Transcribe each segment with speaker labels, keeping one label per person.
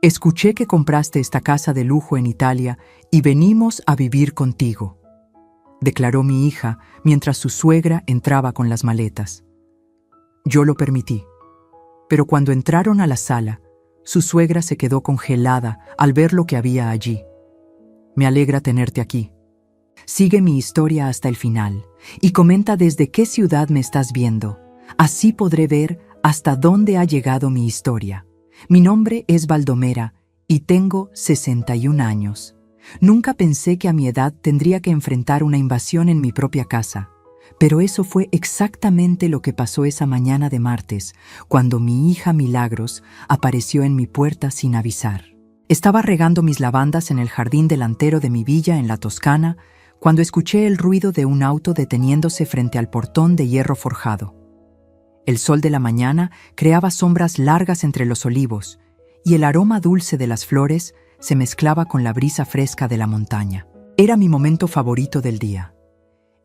Speaker 1: Escuché que compraste esta casa de lujo en Italia y venimos a vivir contigo, declaró mi hija mientras su suegra entraba con las maletas. Yo lo permití, pero cuando entraron a la sala, su suegra se quedó congelada al ver lo que había allí. Me alegra tenerte aquí. Sigue mi historia hasta el final y comenta desde qué ciudad me estás viendo. Así podré ver hasta dónde ha llegado mi historia. Mi nombre es Baldomera y tengo 61 años. Nunca pensé que a mi edad tendría que enfrentar una invasión en mi propia casa, pero eso fue exactamente lo que pasó esa mañana de martes, cuando mi hija Milagros apareció en mi puerta sin avisar. Estaba regando mis lavandas en el jardín delantero de mi villa en la Toscana, cuando escuché el ruido de un auto deteniéndose frente al portón de hierro forjado. El sol de la mañana creaba sombras largas entre los olivos, y el aroma dulce de las flores se mezclaba con la brisa fresca de la montaña. Era mi momento favorito del día.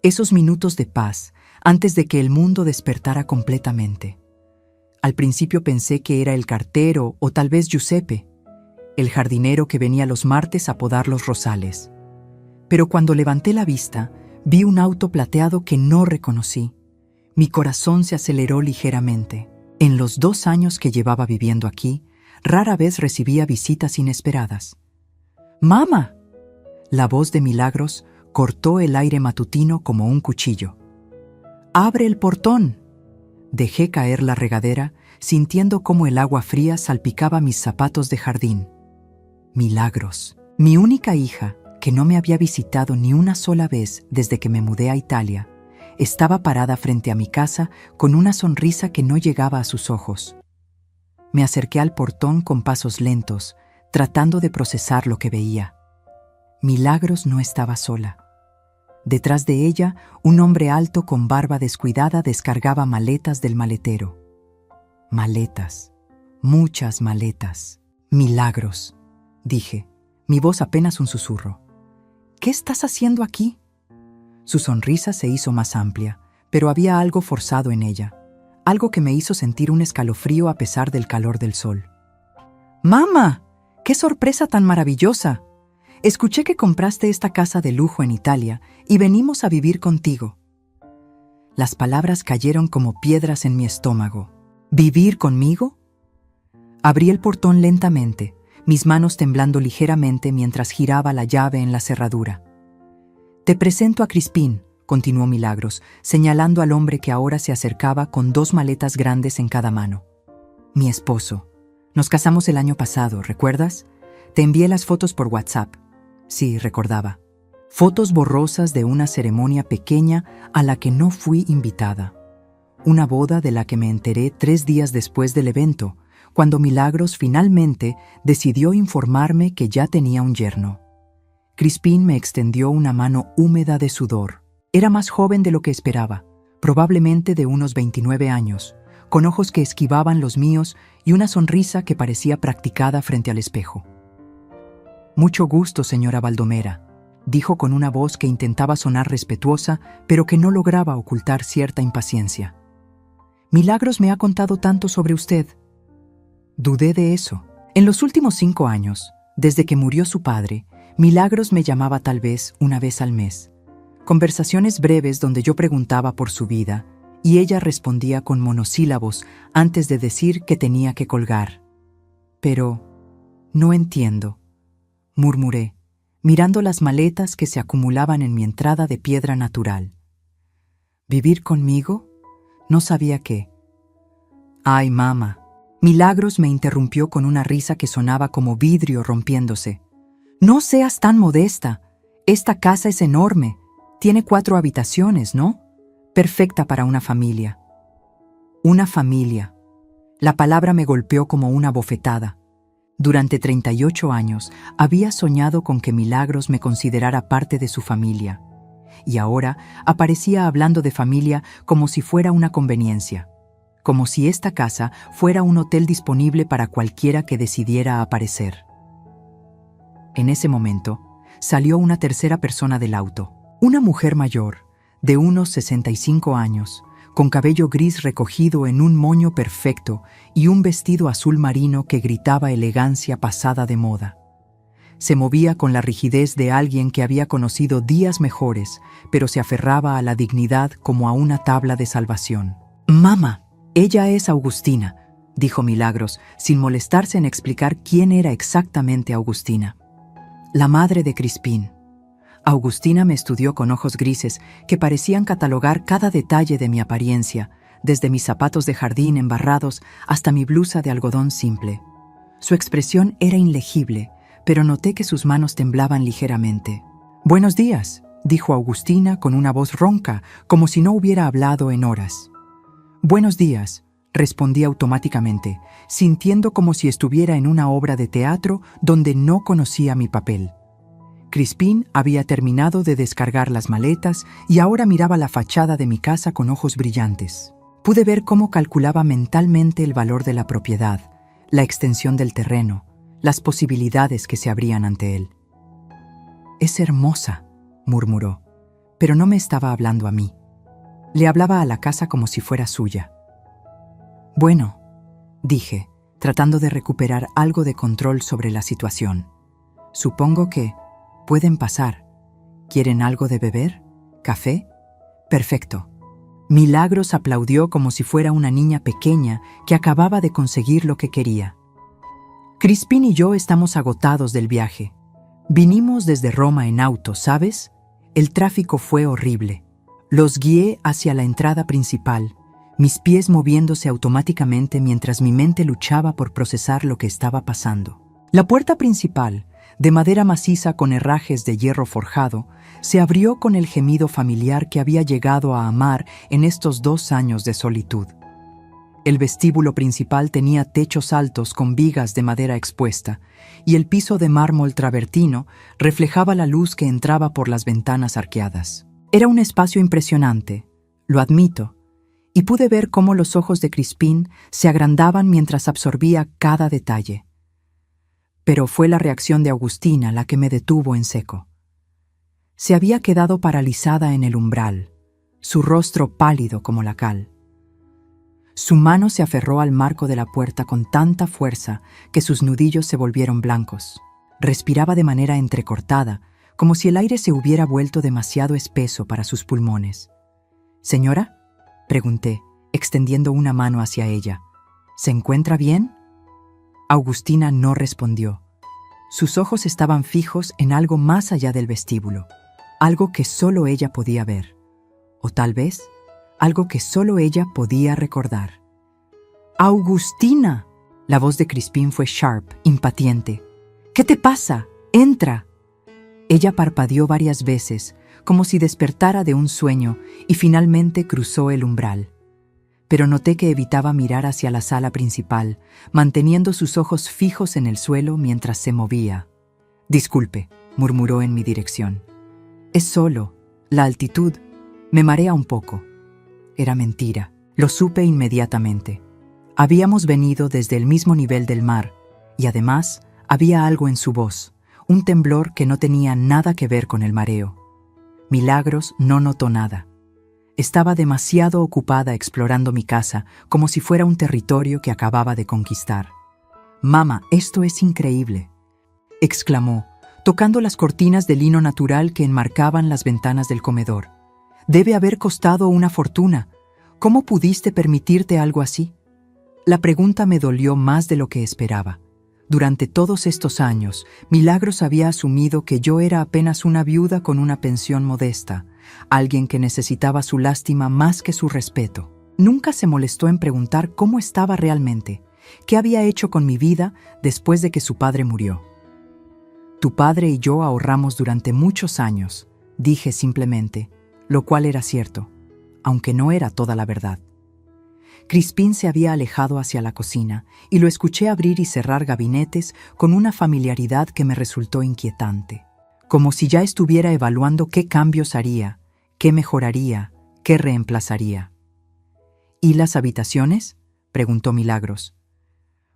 Speaker 1: Esos minutos de paz, antes de que el mundo despertara completamente. Al principio pensé que era el cartero o tal vez Giuseppe, el jardinero que venía los martes a podar los rosales. Pero cuando levanté la vista, vi un auto plateado que no reconocí. Mi corazón se aceleró ligeramente. En los 2 años que llevaba viviendo aquí, rara vez recibía visitas inesperadas. ¡Mamá! La voz de Milagros cortó el aire matutino como un cuchillo. ¡Abre el portón! Dejé caer la regadera, sintiendo cómo el agua fría salpicaba mis zapatos de jardín. Milagros, mi única hija, que no me había visitado ni una sola vez desde que me mudé a Italia, estaba parada frente a mi casa con una sonrisa que no llegaba a sus ojos. Me acerqué al portón con pasos lentos, tratando de procesar lo que veía. Milagros no estaba sola. Detrás de ella, un hombre alto con barba descuidada descargaba maletas del maletero. Maletas, muchas maletas. Milagros, dije, mi voz apenas un susurro. ¿Qué estás haciendo aquí? Su sonrisa se hizo más amplia, pero había algo forzado en ella, algo que me hizo sentir un escalofrío a pesar del calor del sol. ¡Mamá! ¡Qué sorpresa tan maravillosa! Escuché que compraste esta casa de lujo en Italia y venimos a vivir contigo. Las palabras cayeron como piedras en mi estómago. ¿Vivir conmigo? Abrí el portón lentamente, mis manos temblando ligeramente mientras giraba la llave en la cerradura. Te presento a Crispín, continuó Milagros, señalando al hombre que ahora se acercaba con 2 maletas grandes en cada mano. Mi esposo. Nos casamos el año pasado, ¿recuerdas? Te envié las fotos por WhatsApp. Sí, recordaba. Fotos borrosas de una ceremonia pequeña a la que no fui invitada. Una boda de la que me enteré 3 días después del evento, cuando Milagros finalmente decidió informarme que ya tenía un yerno. Crispín me extendió una mano húmeda de sudor. Era más joven de lo que esperaba, probablemente de unos 29 años, con ojos que esquivaban los míos y una sonrisa que parecía practicada frente al espejo. Mucho gusto, señora Baldomera, dijo con una voz que intentaba sonar respetuosa, pero que no lograba ocultar cierta impaciencia. Milagros me ha contado tanto sobre usted. Dudé de eso. En los últimos 5 años, desde que murió su padre, Milagros me llamaba tal vez una vez al mes. Conversaciones breves donde yo preguntaba por su vida y ella respondía con monosílabos antes de decir que tenía que colgar. Pero no entiendo, murmuré, mirando las maletas que se acumulaban en mi entrada de piedra natural. ¿Vivir conmigo? No sabía qué. ¡Ay, mamá! Milagros me interrumpió con una risa que sonaba como vidrio rompiéndose. No seas tan modesta. Esta casa es enorme. Tiene 4 habitaciones, ¿no? Perfecta para una familia. Una familia. La palabra me golpeó como una bofetada. Durante 38 años había soñado con que Milagros me considerara parte de su familia. Y ahora aparecía hablando de familia como si fuera una conveniencia. Como si esta casa fuera un hotel disponible para cualquiera que decidiera aparecer. En ese momento, salió una tercera persona del auto. Una mujer mayor, de unos 65 años, con cabello gris recogido en un moño perfecto y un vestido azul marino que gritaba elegancia pasada de moda. Se movía con la rigidez de alguien que había conocido días mejores, pero se aferraba a la dignidad como a una tabla de salvación. «Mamá, ella es Augustina», dijo Milagros, sin molestarse en explicar quién era exactamente Augustina. «La madre de Crispín». Augustina me estudió con ojos grises que parecían catalogar cada detalle de mi apariencia, desde mis zapatos de jardín embarrados hasta mi blusa de algodón simple. Su expresión era inlegible, pero noté que sus manos temblaban ligeramente. «Buenos días», dijo Augustina con una voz ronca, como si no hubiera hablado en horas. «Buenos días», respondí automáticamente, sintiendo como si estuviera en una obra de teatro donde no conocía mi papel. Crispín había terminado de descargar las maletas y ahora miraba la fachada de mi casa con ojos brillantes. Pude ver cómo calculaba mentalmente el valor de la propiedad, la extensión del terreno, las posibilidades que se abrían ante él. «Es hermosa», murmuró, pero no me estaba hablando a mí. Le hablaba a la casa como si fuera suya. «Bueno», dije, tratando de recuperar algo de control sobre la situación. «Supongo que pueden pasar. ¿Quieren algo de beber? ¿Café? Perfecto». Milagros aplaudió como si fuera una niña pequeña que acababa de conseguir lo que quería. «Crispín y yo estamos agotados del viaje. Vinimos desde Roma en auto, ¿sabes? El tráfico fue horrible. Los guié hacia la entrada principal, mis pies moviéndose automáticamente mientras mi mente luchaba por procesar lo que estaba pasando. La puerta principal, de madera maciza con herrajes de hierro forjado, se abrió con el gemido familiar que había llegado a amar en estos 2 años de solitud. El vestíbulo principal tenía techos altos con vigas de madera expuesta, y el piso de mármol travertino reflejaba la luz que entraba por las ventanas arqueadas. Era un espacio impresionante, lo admito, y pude ver cómo los ojos de Crispín se agrandaban mientras absorbía cada detalle. Pero fue la reacción de Augustina la que me detuvo en seco. Se había quedado paralizada en el umbral, su rostro pálido como la cal. Su mano se aferró al marco de la puerta con tanta fuerza que sus nudillos se volvieron blancos. Respiraba de manera entrecortada, como si el aire se hubiera vuelto demasiado espeso para sus pulmones. «¿Señora?», pregunté, extendiendo una mano hacia ella. «¿Se encuentra bien?». Augustina no respondió. Sus ojos estaban fijos en algo más allá del vestíbulo, algo que solo ella podía ver. O tal vez, algo que solo ella podía recordar. «¡Augustina!». La voz de Crispín fue sharp, impaciente. «¿Qué te pasa? ¡Entra!». Ella parpadeó varias veces, como si despertara de un sueño, y finalmente cruzó el umbral. Pero noté que evitaba mirar hacia la sala principal, manteniendo sus ojos fijos en el suelo mientras se movía. «Disculpe», murmuró en mi dirección. «Es solo la altitud. Me marea un poco». Era mentira. Lo supe inmediatamente. Habíamos venido desde el mismo nivel del mar, y además había algo en su voz, un temblor que no tenía nada que ver con el mareo. Milagros no notó nada. Estaba demasiado ocupada explorando mi casa, como si fuera un territorio que acababa de conquistar. «Mamá, esto es increíble», exclamó, tocando las cortinas de lino natural que enmarcaban las ventanas del comedor. «Debe haber costado una fortuna. ¿Cómo pudiste permitirte algo así?». La pregunta me dolió más de lo que esperaba. Durante todos estos años, Milagros había asumido que yo era apenas una viuda con una pensión modesta, alguien que necesitaba su lástima más que su respeto. Nunca se molestó en preguntar cómo estaba realmente, qué había hecho con mi vida después de que su padre murió. «Tu padre y yo ahorramos durante muchos años», dije simplemente, lo cual era cierto, aunque no era toda la verdad. Crispín se había alejado hacia la cocina y lo escuché abrir y cerrar gabinetes con una familiaridad que me resultó inquietante, como si ya estuviera evaluando qué cambios haría, qué mejoraría, qué reemplazaría. «¿Y las habitaciones?», preguntó Milagros.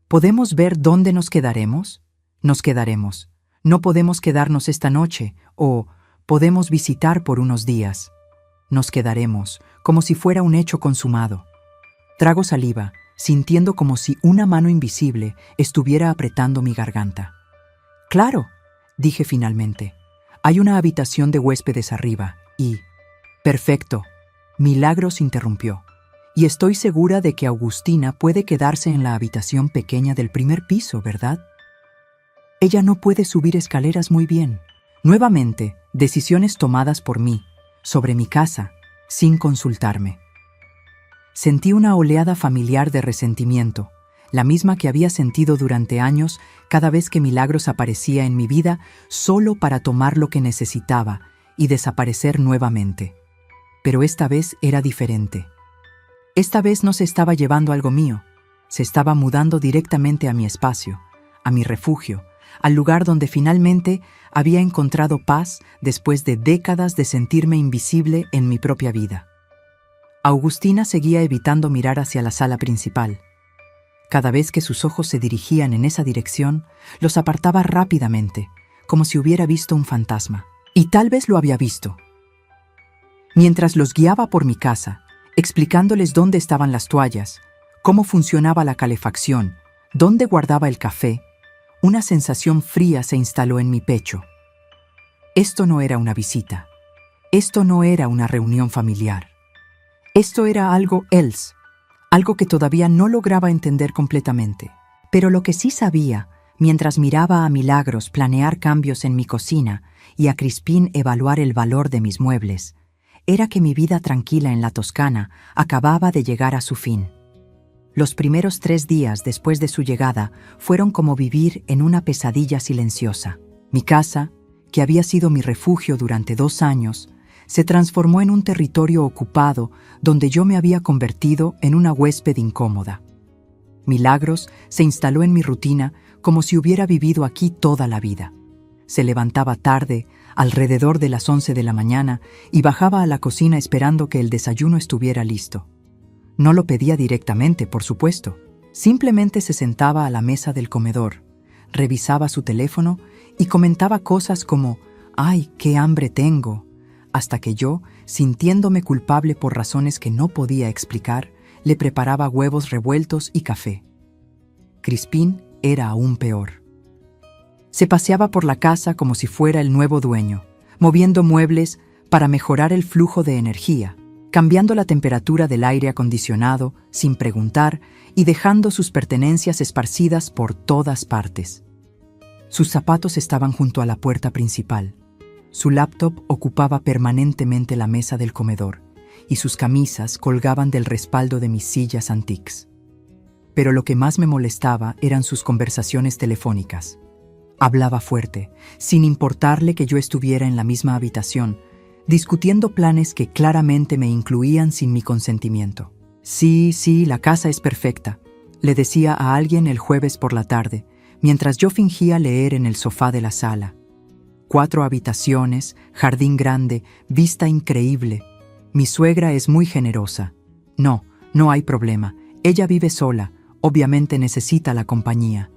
Speaker 1: «¿Podemos ver dónde nos quedaremos?». «Nos quedaremos. No podemos quedarnos esta noche, o podemos visitar por unos días». Nos quedaremos, como si fuera un hecho consumado. Trago saliva, sintiendo como si una mano invisible estuviera apretando mi garganta. «Claro», dije finalmente. «Hay una habitación de huéspedes arriba y...» «Perfecto», Milagros interrumpió. «Y estoy segura de que Agustina puede quedarse en la habitación pequeña del primer piso, ¿verdad? Ella no puede subir escaleras muy bien». Nuevamente, decisiones tomadas por mí, sobre mi casa, sin consultarme. Sentí una oleada familiar de resentimiento, la misma que había sentido durante años cada vez que Milagros aparecía en mi vida solo para tomar lo que necesitaba y desaparecer nuevamente. Pero esta vez era diferente. Esta vez no se estaba llevando algo mío, se estaba mudando directamente a mi espacio, a mi refugio, al lugar donde finalmente había encontrado paz después de décadas de sentirme invisible en mi propia vida. Agustina seguía evitando mirar hacia la sala principal. Cada vez que sus ojos se dirigían en esa dirección, los apartaba rápidamente, como si hubiera visto un fantasma. Y tal vez lo había visto. Mientras los guiaba por mi casa, explicándoles dónde estaban las toallas, cómo funcionaba la calefacción, dónde guardaba el café, una sensación fría se instaló en mi pecho. Esto no era una visita. Esto no era una reunión familiar. Esto era algo else, algo que todavía no lograba entender completamente. Pero lo que sí sabía, mientras miraba a Milagros planear cambios en mi cocina y a Crispín evaluar el valor de mis muebles, era que mi vida tranquila en la Toscana acababa de llegar a su fin. Los primeros 3 días después de su llegada fueron como vivir en una pesadilla silenciosa. Mi casa, que había sido mi refugio durante 2 años, se transformó en un territorio ocupado donde yo me había convertido en una huésped incómoda. Milagros se instaló en mi rutina como si hubiera vivido aquí toda la vida. Se levantaba tarde, alrededor de las 11 de la mañana, y bajaba a la cocina esperando que el desayuno estuviera listo. No lo pedía directamente, por supuesto. Simplemente se sentaba a la mesa del comedor, revisaba su teléfono y comentaba cosas como «¡Ay, qué hambre tengo!», hasta que yo, sintiéndome culpable por razones que no podía explicar, le preparaba huevos revueltos y café. Crispín era aún peor. Se paseaba por la casa como si fuera el nuevo dueño, moviendo muebles para mejorar el flujo de energía, cambiando la temperatura del aire acondicionado sin preguntar y dejando sus pertenencias esparcidas por todas partes. Sus zapatos estaban junto a la puerta principal. Su laptop ocupaba permanentemente la mesa del comedor y sus camisas colgaban del respaldo de mis sillas antiques. Pero lo que más me molestaba eran sus conversaciones telefónicas. Hablaba fuerte, sin importarle que yo estuviera en la misma habitación, discutiendo planes que claramente me incluían sin mi consentimiento. Sí, la casa es perfecta, le decía a alguien el jueves por la tarde, mientras yo fingía leer en el sofá de la sala. 4 habitaciones, jardín grande, vista increíble. Mi suegra es muy generosa. No hay problema. Ella vive sola. Obviamente necesita la compañía.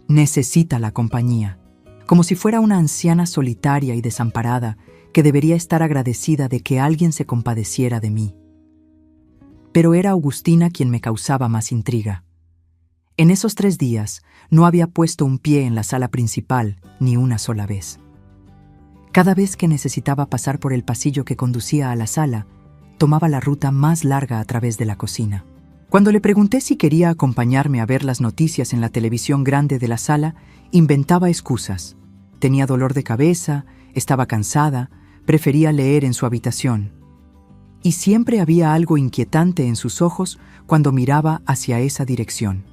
Speaker 1: Necesita la compañía. Como si fuera una anciana solitaria y desamparada que debería estar agradecida de que alguien se compadeciera de mí. Pero era Agustina quien me causaba más intriga. En esos 3 días no había puesto un pie en la sala principal ni una sola vez. Cada vez que necesitaba pasar por el pasillo que conducía a la sala, tomaba la ruta más larga a través de la cocina. Cuando le pregunté si quería acompañarme a ver las noticias en la televisión grande de la sala, inventaba excusas. Tenía dolor de cabeza, estaba cansada, prefería leer en su habitación. Y siempre había algo inquietante en sus ojos cuando miraba hacia esa dirección.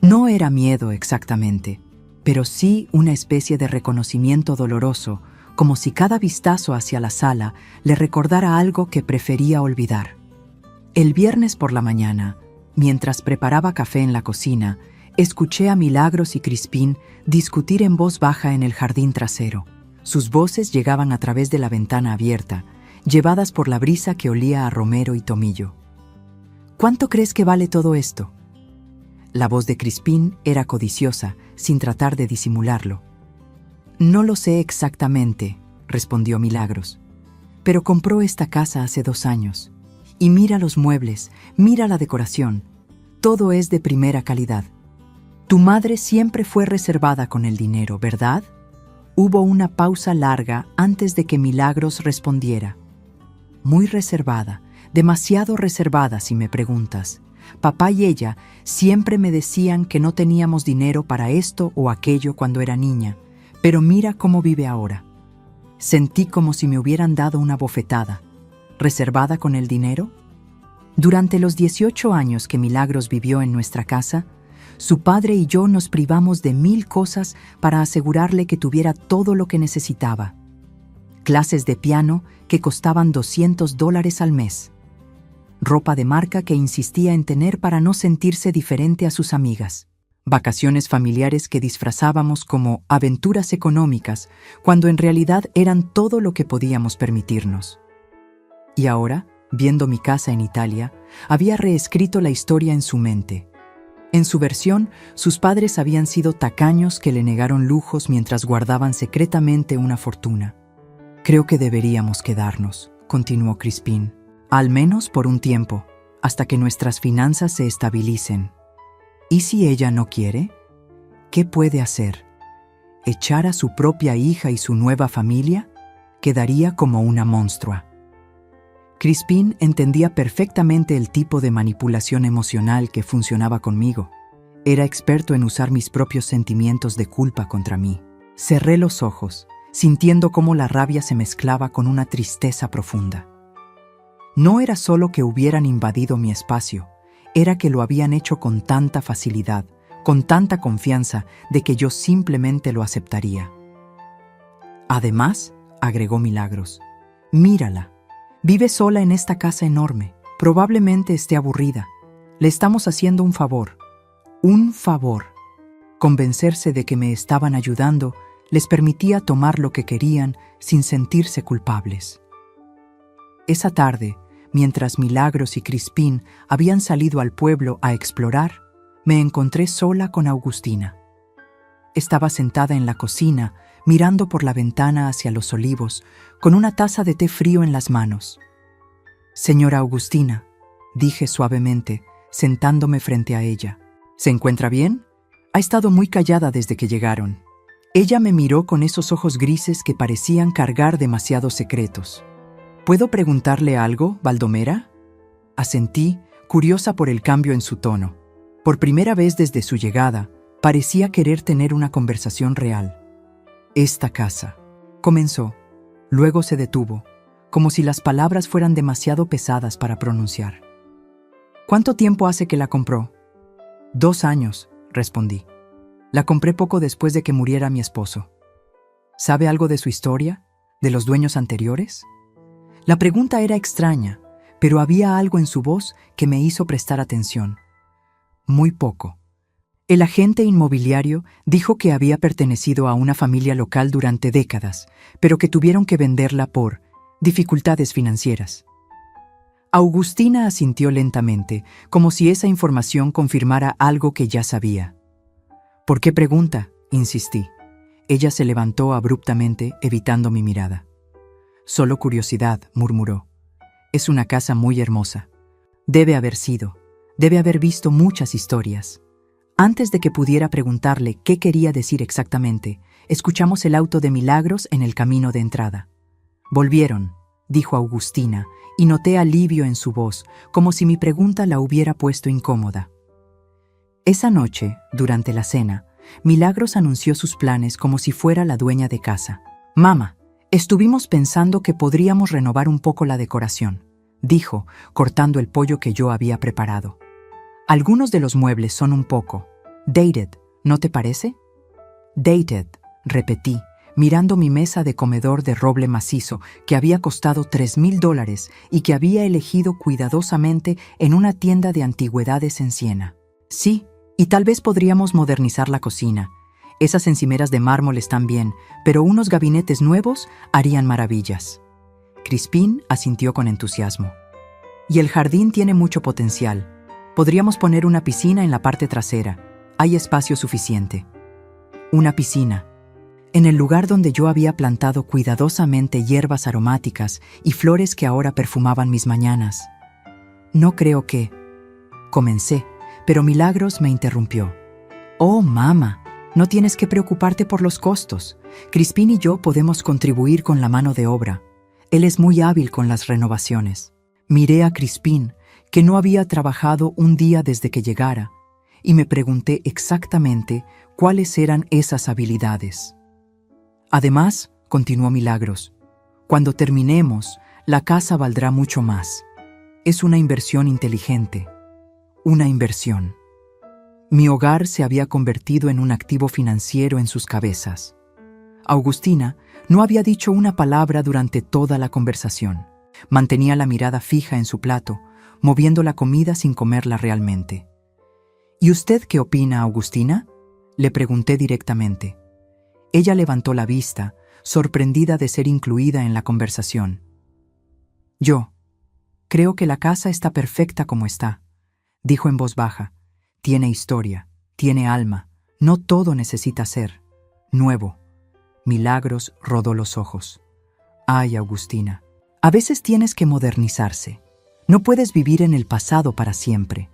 Speaker 1: No era miedo exactamente, pero sí una especie de reconocimiento doloroso, como si cada vistazo hacia la sala le recordara algo que prefería olvidar. El viernes por la mañana, mientras preparaba café en la cocina, escuché a Milagros y Crispín discutir en voz baja en el jardín trasero. Sus voces llegaban a través de la ventana abierta, llevadas por la brisa que olía a romero y tomillo. ¿Cuánto crees que vale todo esto? La voz de Crispín era codiciosa, sin tratar de disimularlo. No lo sé exactamente, respondió Milagros, pero compró esta casa hace 2 años. Y mira los muebles, mira la decoración. Todo es de primera calidad. Tu madre siempre fue reservada con el dinero, ¿verdad? Hubo una pausa larga antes de que Milagros respondiera. Muy reservada, demasiado reservada si me preguntas. Papá y ella siempre me decían que no teníamos dinero para esto o aquello cuando era niña, pero mira cómo vive ahora. Sentí como si me hubieran dado una bofetada. ¿Reservada con el dinero? Durante los 18 años que Milagros vivió en nuestra casa, su padre y yo nos privamos de 1000 cosas para asegurarle que tuviera todo lo que necesitaba. Clases de piano que costaban $200 al mes. Ropa de marca que insistía en tener para no sentirse diferente a sus amigas. Vacaciones familiares que disfrazábamos como aventuras económicas, cuando en realidad eran todo lo que podíamos permitirnos. Y ahora, viendo mi casa en Italia, había reescrito la historia en su mente. En su versión, sus padres habían sido tacaños que le negaron lujos mientras guardaban secretamente una fortuna. Creo que deberíamos quedarnos, continuó Crispín, al menos por un tiempo, hasta que nuestras finanzas se estabilicen. ¿Y si ella no quiere? ¿Qué puede hacer? ¿Echar a su propia hija y su nueva familia? Quedaría como una monstrua. Crispín entendía perfectamente el tipo de manipulación emocional que funcionaba conmigo. Era experto en usar mis propios sentimientos de culpa contra mí. Cerré los ojos, sintiendo cómo la rabia se mezclaba con una tristeza profunda. No era solo que hubieran invadido mi espacio, era que lo habían hecho con tanta facilidad, con tanta confianza de que yo simplemente lo aceptaría. Además, agregó Milagros, mírala. Vive sola en esta casa enorme. Probablemente esté aburrida. Le estamos haciendo un favor. Un favor. Convencerse de que me estaban ayudando les permitía tomar lo que querían sin sentirse culpables. Esa tarde, mientras Milagros y Crispín habían salido al pueblo a explorar, me encontré sola con Augustina. Estaba sentada en la cocina, mirando por la ventana hacia los olivos, con una taza de té frío en las manos. «Señora Augustina», dije suavemente, sentándome frente a ella. «¿Se encuentra bien? Ha estado muy callada desde que llegaron». Ella me miró con esos ojos grises que parecían cargar demasiados secretos. «¿Puedo preguntarle algo, Baldomera?» Asentí, curiosa por el cambio en su tono. Por primera vez desde su llegada, parecía querer tener una conversación real. «Esta casa», comenzó. Luego se detuvo, como si las palabras fueran demasiado pesadas para pronunciar. «¿Cuánto tiempo hace que la compró?» «2 años», respondí. «La compré poco después de que muriera mi esposo». «¿Sabe algo de su historia? ¿De los dueños anteriores?» La pregunta era extraña, pero había algo en su voz que me hizo prestar atención. «Muy poco». El agente inmobiliario dijo que había pertenecido a una familia local durante décadas, pero que tuvieron que venderla por dificultades financieras. Augustina asintió lentamente, como si esa información confirmara algo que ya sabía. «¿Por qué pregunta?», insistí. Ella se levantó abruptamente, evitando mi mirada. «Solo curiosidad», murmuró. «Es una casa muy hermosa. Debe haber visto muchas historias». Antes de que pudiera preguntarle qué quería decir exactamente, escuchamos el auto de Milagros en el camino de entrada. «Volvieron», dijo Augustina, y noté alivio en su voz, como si mi pregunta la hubiera puesto incómoda. Esa noche, durante la cena, Milagros anunció sus planes como si fuera la dueña de casa. «Mamá, estuvimos pensando que podríamos renovar un poco la decoración», dijo, cortando el pollo que yo había preparado. «Algunos de los muebles son un poco dated, ¿no te parece?» «Dated», repetí, mirando mi mesa de comedor de roble macizo que había costado $3,000 y que había elegido cuidadosamente en una tienda de antigüedades en Siena. «Sí, y tal vez podríamos modernizar la cocina. Esas encimeras de mármol están bien, pero unos gabinetes nuevos harían maravillas». Crispín asintió con entusiasmo. «Y el jardín tiene mucho potencial. Podríamos poner una piscina en la parte trasera. Hay espacio suficiente». «Una piscina». en el lugar donde yo había plantado cuidadosamente hierbas aromáticas y flores que ahora perfumaban mis mañanas. No creo que... Comencé, pero Milagros me interrumpió. Oh, mamá, no tienes que preocuparte por los costos. Crispín y yo podemos contribuir con la mano de obra. Él es muy hábil con las renovaciones. Miré a Crispín, que no había trabajado un día desde que llegara, y me pregunté exactamente cuáles eran esas habilidades. Además, continuó Milagros, cuando terminemos, la casa valdrá mucho más. Es una inversión inteligente. Una inversión. Mi hogar se había convertido en un activo financiero en sus cabezas. Agustina no había dicho una palabra durante toda la conversación. Mantenía la mirada fija en su plato, moviendo la comida sin comerla realmente. ¿Y usted qué opina, Agustina?, le pregunté directamente. Ella levantó la vista, sorprendida de ser incluida en la conversación. Yo creo que la casa está perfecta como está, dijo en voz baja. Tiene historia, tiene alma, no todo necesita ser nuevo. Milagros rodó los ojos. Ay, Agustina, a veces tienes que modernizarse. No puedes vivir en el pasado para siempre.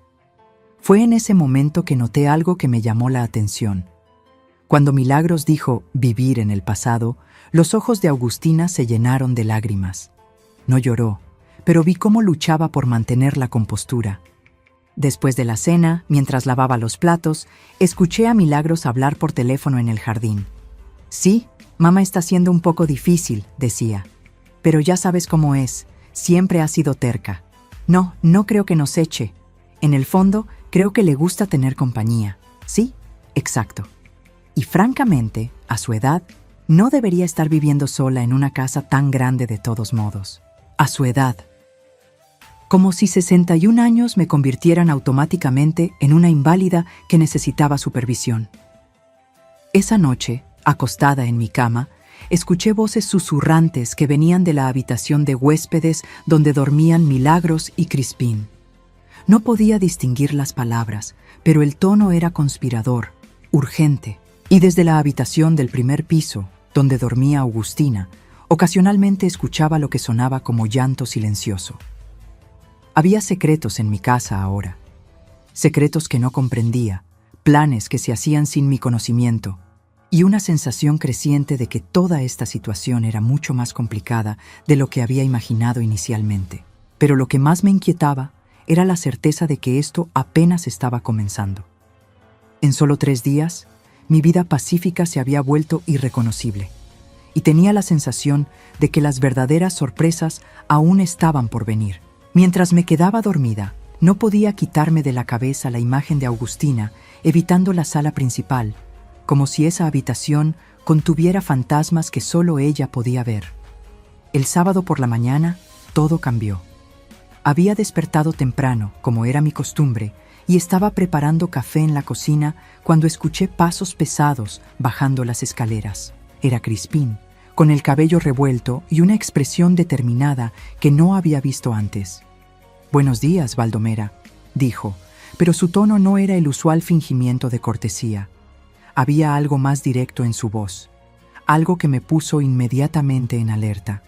Speaker 1: Fue en ese momento que noté algo que me llamó la atención. Cuando Milagros dijo vivir en el pasado, los ojos de Agustina se llenaron de lágrimas. No lloró, pero vi cómo luchaba por mantener la compostura. Después de la cena, mientras lavaba los platos, escuché a Milagros hablar por teléfono en el jardín. Sí, mamá está siendo un poco difícil, decía. Pero ya sabes cómo es, siempre ha sido terca. No creo que nos eche. En el fondo, creo que le gusta tener compañía. Sí, exacto. Y francamente, a su edad, no debería estar viviendo sola en una casa tan grande de todos modos. A su edad. Como si 61 años me convirtieran automáticamente en una inválida que necesitaba supervisión. Esa noche, acostada en mi cama, escuché voces susurrantes que venían de la habitación de huéspedes donde dormían Milagros y Crispín. No podía distinguir las palabras, pero el tono era conspirador, urgente. Y desde la habitación del primer piso, donde dormía Agustina, ocasionalmente escuchaba lo que sonaba como llanto silencioso. Había secretos en mi casa ahora. Secretos que no comprendía, planes que se hacían sin mi conocimiento, y una sensación creciente de que toda esta situación era mucho más complicada de lo que había imaginado inicialmente. Pero lo que más me inquietaba era la certeza de que esto apenas estaba comenzando. En solo 3 días, mi vida pacífica se había vuelto irreconocible, y tenía la sensación de que las verdaderas sorpresas aún estaban por venir. Mientras me quedaba dormida, no podía quitarme de la cabeza la imagen de Agustina evitando la sala principal, como si esa habitación contuviera fantasmas que solo ella podía ver. El sábado por la mañana, todo cambió. Había despertado temprano, como era mi costumbre, y estaba preparando café en la cocina cuando escuché pasos pesados bajando las escaleras. Era Crispín, con el cabello revuelto y una expresión determinada que no había visto antes. «Buenos días, Baldomera», dijo, pero su tono no era el usual fingimiento de cortesía. Había algo más directo en su voz, algo que me puso inmediatamente en alerta.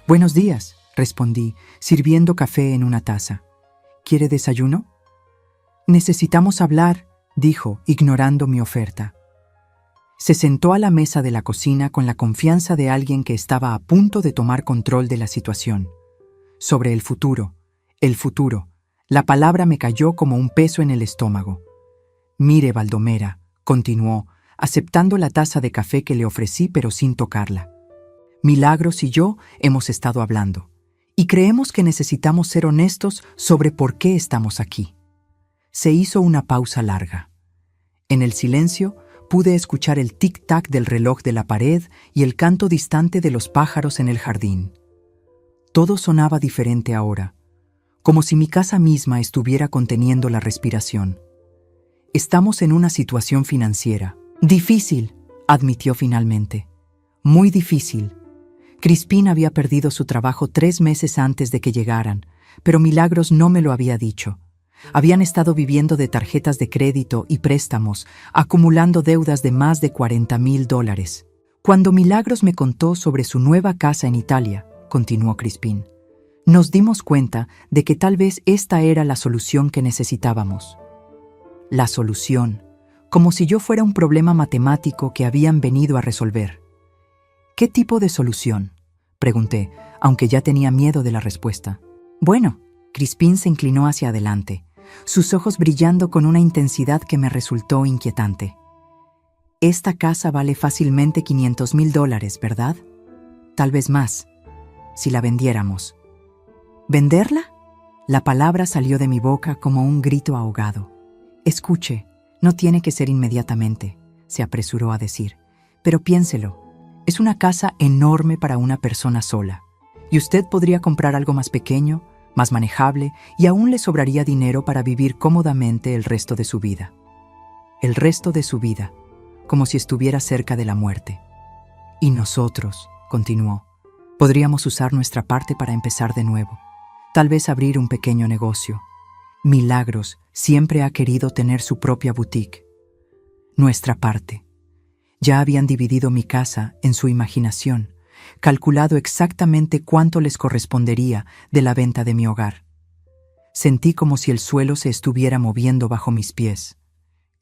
Speaker 1: «Buenos días», respondí, sirviendo café en una taza. «¿Quiere desayuno?» «Necesitamos hablar», dijo, ignorando mi oferta. Se sentó a la mesa de la cocina con la confianza de alguien que estaba a punto de tomar control de la situación. Sobre el futuro, la palabra me cayó como un peso en el estómago. «Mire, Baldomera», continuó, aceptando la taza de café que le ofrecí pero sin tocarla. «Milagros y yo hemos estado hablando, y creemos que necesitamos ser honestos sobre por qué estamos aquí». Se hizo una pausa larga. En el silencio, pude escuchar el tic-tac del reloj de la pared y el canto distante de los pájaros en el jardín. Todo sonaba diferente ahora, como si mi casa misma estuviera conteniendo la respiración. «Estamos en una situación financiera. Difícil», admitió finalmente. «Muy difícil». Crispín había perdido su trabajo 3 meses antes de que llegaran, pero Milagros no me lo había dicho. Habían estado viviendo de tarjetas de crédito y préstamos, acumulando deudas de más de $40,000. Cuando Milagros me contó sobre su nueva casa en Italia, continuó Crispín, nos dimos cuenta de que tal vez esta era la solución que necesitábamos. La solución, como si yo fuera un problema matemático que habían venido a resolver. ¿Qué tipo de solución?, pregunté, aunque ya tenía miedo de la respuesta. Bueno, Crispín se inclinó hacia adelante, sus ojos brillando con una intensidad que me resultó inquietante. Esta casa vale fácilmente $500,000, ¿verdad? Tal vez más, si la vendiéramos. ¿Venderla? La palabra salió de mi boca como un grito ahogado. Escuche, no tiene que ser inmediatamente, se apresuró a decir, pero piénselo. Es una casa enorme para una persona sola, y usted podría comprar algo más pequeño, más manejable, y aún le sobraría dinero para vivir cómodamente el resto de su vida. El resto de su vida, como si estuviera cerca de la muerte. Y nosotros, continuó, podríamos usar nuestra parte para empezar de nuevo. Tal vez abrir un pequeño negocio. Milagros siempre ha querido tener su propia boutique. Nuestra parte. Ya habían dividido mi casa en su imaginación, calculado exactamente cuánto les correspondería de la venta de mi hogar. Sentí como si el suelo se estuviera moviendo bajo mis pies.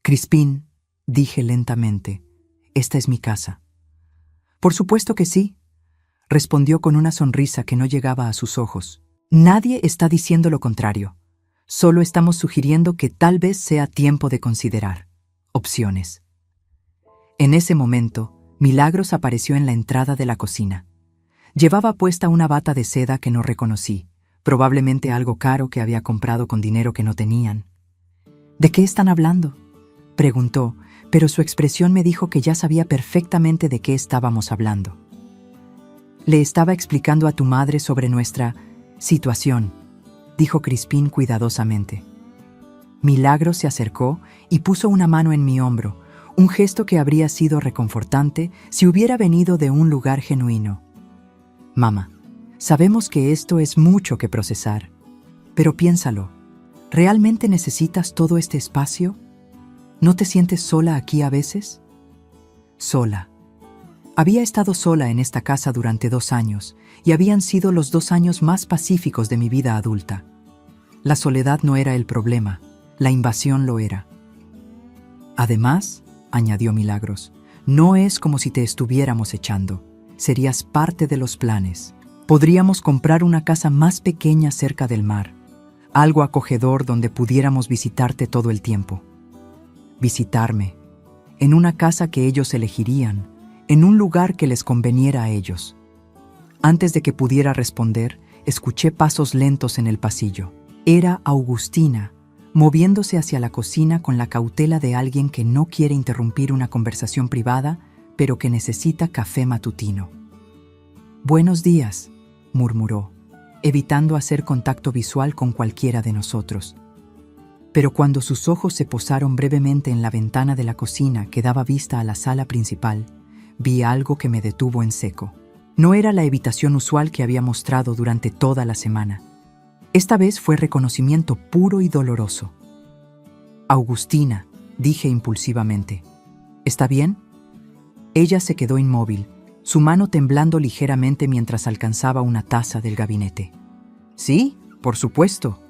Speaker 1: Crispín, dije lentamente, esta es mi casa. Por supuesto que sí, respondió con una sonrisa que no llegaba a sus ojos. Nadie está diciendo lo contrario. Solo estamos sugiriendo que tal vez sea tiempo de considerar opciones. En ese momento, Milagros apareció en la entrada de la cocina. Llevaba puesta una bata de seda que no reconocí, probablemente algo caro que había comprado con dinero que no tenían. ¿De qué están hablando?, preguntó, pero su expresión me dijo que ya sabía perfectamente de qué estábamos hablando. Le estaba explicando a tu madre sobre nuestra situación, dijo Crispín cuidadosamente. Milagros se acercó y puso una mano en mi hombro, un gesto que habría sido reconfortante si hubiera venido de un lugar genuino. Mamá, sabemos que esto es mucho que procesar, pero piénsalo, ¿realmente necesitas todo este espacio? ¿No te sientes sola aquí a veces? Sola. Había estado sola en esta casa durante 2 años, y habían sido los 2 años más pacíficos de mi vida adulta. La soledad no era el problema, la invasión lo era. Además, añadió Milagros, no es como si te estuviéramos echando. Serías parte de los planes. Podríamos comprar una casa más pequeña cerca del mar, algo acogedor donde pudiéramos visitarte todo el tiempo. Visitarme, en una casa que ellos elegirían, en un lugar que les conveniera a ellos. Antes de que pudiera responder, escuché pasos lentos en el pasillo. Era Augustina, moviéndose hacia la cocina con la cautela de alguien que no quiere interrumpir una conversación privada, pero que necesita café matutino. «Buenos días», murmuró, evitando hacer contacto visual con cualquiera de nosotros. Pero cuando sus ojos se posaron brevemente en la ventana de la cocina que daba vista a la sala principal, vi algo que me detuvo en seco. No era la evitación usual que había mostrado durante toda la semana. Esta vez fue reconocimiento puro y doloroso. «Augustina», dije impulsivamente. «¿Está bien?» Ella se quedó inmóvil, su mano temblando ligeramente mientras alcanzaba una taza del gabinete. «Sí, por supuesto.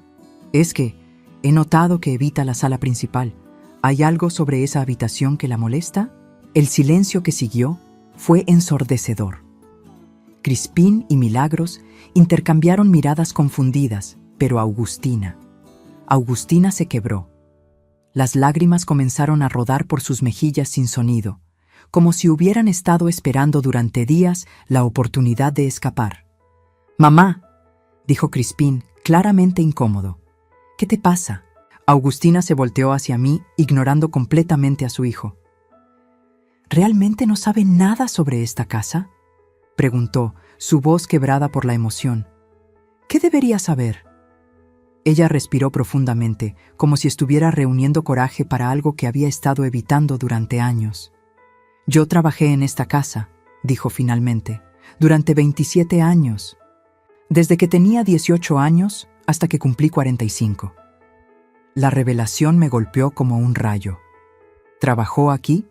Speaker 1: Es que he notado que evita la sala principal. ¿Hay algo sobre esa habitación que la molesta?» El silencio que siguió fue ensordecedor. Crispín y Milagros intercambiaron miradas confundidas, pero Augustina se quebró. Las lágrimas comenzaron a rodar por sus mejillas sin sonido, como si hubieran estado esperando durante días la oportunidad de escapar. «Mamá», dijo Crispín, claramente incómodo. «¿Qué te pasa?» Augustina se volteó hacia mí, ignorando completamente a su hijo. «¿Realmente no sabe nada sobre esta casa?», preguntó, su voz quebrada por la emoción. «¿Qué debería saber?». Ella respiró profundamente, como si estuviera reuniendo coraje para algo que había estado evitando durante años. «Yo trabajé en esta casa», dijo finalmente, «durante 27 años. Desde que tenía 18 años hasta que cumplí 45. La revelación me golpeó como un rayo. «¿Trabajó aquí?».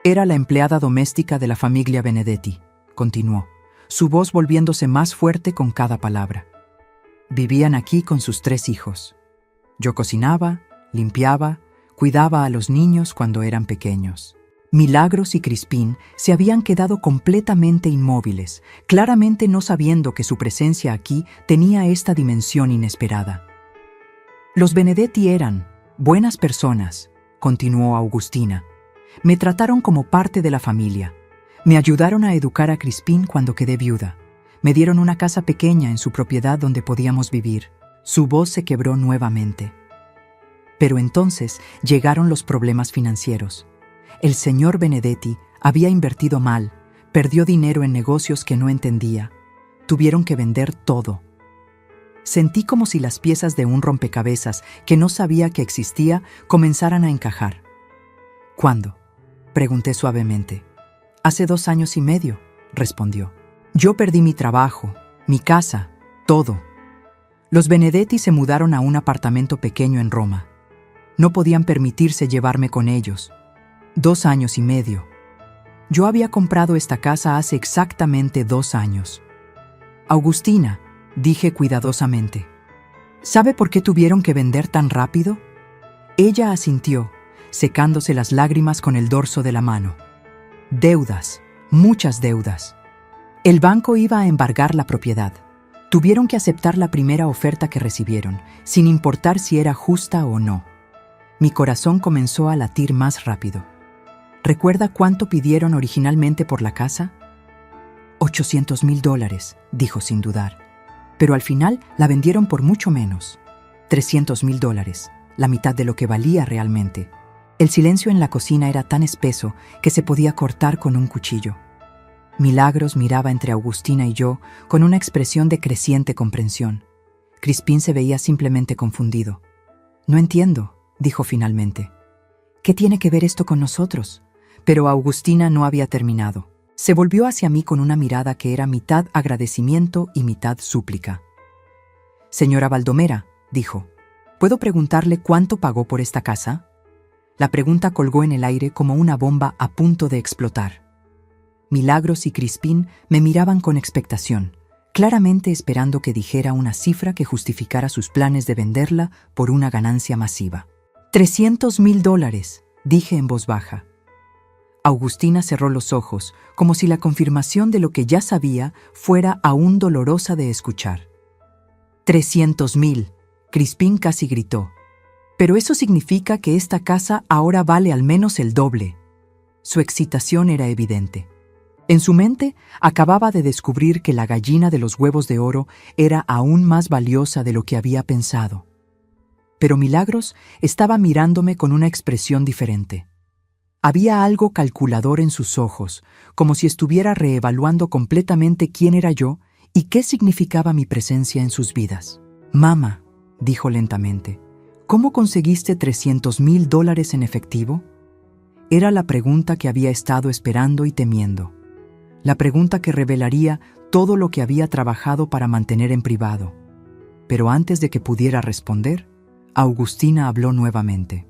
Speaker 1: Era la empleada doméstica de la familia Benedetti, continuó, su voz volviéndose más fuerte con cada palabra. Vivían aquí con sus 3 hijos. Yo cocinaba, limpiaba, cuidaba a los niños cuando eran pequeños. Milagros y Crispín se habían quedado completamente inmóviles, claramente no sabiendo que su presencia aquí tenía esta dimensión inesperada. Los Benedetti eran buenas personas, continuó Augustina. Me trataron como parte de la familia. Me ayudaron a educar a Crispín cuando quedé viuda. Me dieron una casa pequeña en su propiedad donde podíamos vivir. Su voz se quebró nuevamente. Pero entonces llegaron los problemas financieros. El señor Benedetti había invertido mal, perdió dinero en negocios que no entendía. Tuvieron que vender todo. Sentí como si las piezas de un rompecabezas que no sabía que existía comenzaran a encajar. ¿Cuándo?, pregunté suavemente. Hace 2 años y medio, respondió. Yo perdí mi trabajo, mi casa, todo. Los Benedetti se mudaron a un apartamento pequeño en Roma. No podían permitirse llevarme con ellos. 2 años y medio. Yo había comprado esta casa hace exactamente 2 años. Augustina, dije cuidadosamente, ¿sabe por qué tuvieron que vender tan rápido? Ella asintió, secándose las lágrimas con el dorso de la mano. Deudas, muchas deudas. El banco iba a embargar la propiedad. Tuvieron que aceptar la primera oferta que recibieron, sin importar si era justa o no. Mi corazón comenzó a latir más rápido. ¿Recuerda cuánto pidieron originalmente por la casa? $800,000, dijo sin dudar. Pero al final la vendieron por mucho menos. $300,000, la mitad de lo que valía realmente. El silencio en la cocina era tan espeso que se podía cortar con un cuchillo. Milagros miraba entre Augustina y yo con una expresión de creciente comprensión. Crispín se veía simplemente confundido. No entiendo, dijo finalmente. ¿Qué tiene que ver esto con nosotros? Pero Augustina no había terminado. Se volvió hacia mí con una mirada que era mitad agradecimiento y mitad súplica. Señora Baldomera, dijo, ¿puedo preguntarle cuánto pagó por esta casa? La pregunta colgó en el aire como una bomba a punto de explotar. Milagros y Crispín me miraban con expectación, claramente esperando que dijera una cifra que justificara sus planes de venderla por una ganancia masiva. $300,000, dije en voz baja. Augustina cerró los ojos, como si la confirmación de lo que ya sabía fuera aún dolorosa de escuchar. $300,000, Crispín casi gritó. Pero eso significa que esta casa ahora vale al menos el doble. Su excitación era evidente. En su mente acababa de descubrir que la gallina de los huevos de oro era aún más valiosa de lo que había pensado. Pero Milagros estaba mirándome con una expresión diferente. Había algo calculador en sus ojos, como si estuviera reevaluando completamente quién era yo y qué significaba mi presencia en sus vidas. «Mamá», dijo lentamente, «¿cómo conseguiste $300,000 en efectivo?» Era la pregunta que había estado esperando y temiendo. La pregunta que revelaría todo lo que había trabajado para mantener en privado. Pero antes de que pudiera responder, Augustina habló nuevamente.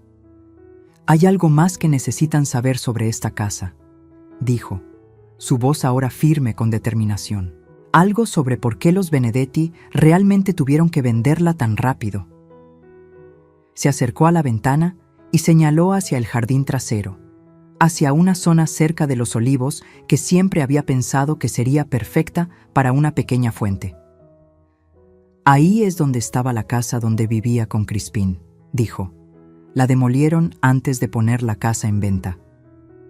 Speaker 1: «Hay algo más que necesitan saber sobre esta casa», dijo, su voz ahora firme con determinación. Algo sobre por qué los Benedetti realmente tuvieron que venderla tan rápido. Se acercó a la ventana y señaló hacia el jardín trasero, hacia una zona cerca de los olivos que siempre había pensado que sería perfecta para una pequeña fuente. «Ahí es donde estaba la casa donde vivía con Crispín», dijo. «La demolieron antes de poner la casa en venta».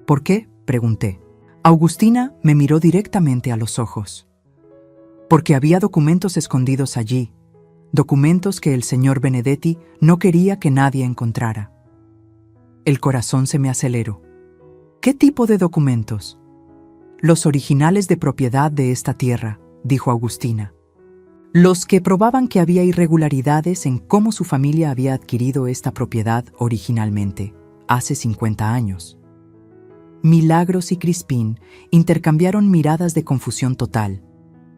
Speaker 1: «¿Por qué?», pregunté. Augustina me miró directamente a los ojos. «Porque había documentos escondidos allí, documentos que el señor Benedetti no quería que nadie encontrara». El corazón se me aceleró. «¿Qué tipo de documentos?» «Los originales de propiedad de esta tierra», dijo Augustina. «Los que probaban que había irregularidades en cómo su familia había adquirido esta propiedad originalmente, hace 50 años». Milagros y Crispín intercambiaron miradas de confusión total,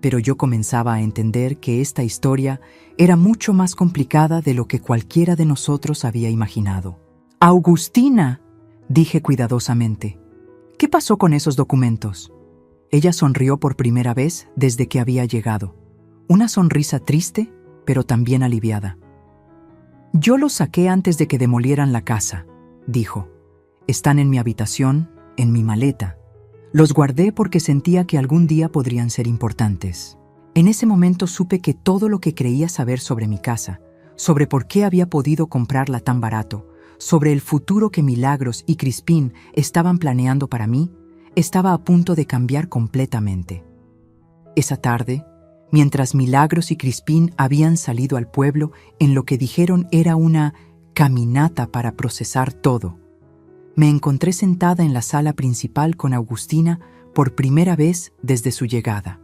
Speaker 1: pero yo comenzaba a entender que esta historia era mucho más complicada de lo que cualquiera de nosotros había imaginado. «Augustina», dije cuidadosamente, ¿Qué pasó con esos documentos? Ella sonrió por primera vez desde que había llegado. Una sonrisa triste, pero también aliviada. Yo los saqué antes de que demolieran la casa, dijo. Están en mi habitación, en mi maleta. Los guardé porque sentía que algún día podrían ser importantes. En ese momento supe que todo lo que creía saber sobre mi casa, sobre por qué había podido comprarla tan barato, sobre el futuro que Milagros y Crispín estaban planeando para mí, estaba a punto de cambiar completamente. Esa tarde, mientras Milagros y Crispín habían salido al pueblo en lo que dijeron era una caminata para procesar todo, me encontré sentada en la sala principal con Agustina por primera vez desde su llegada.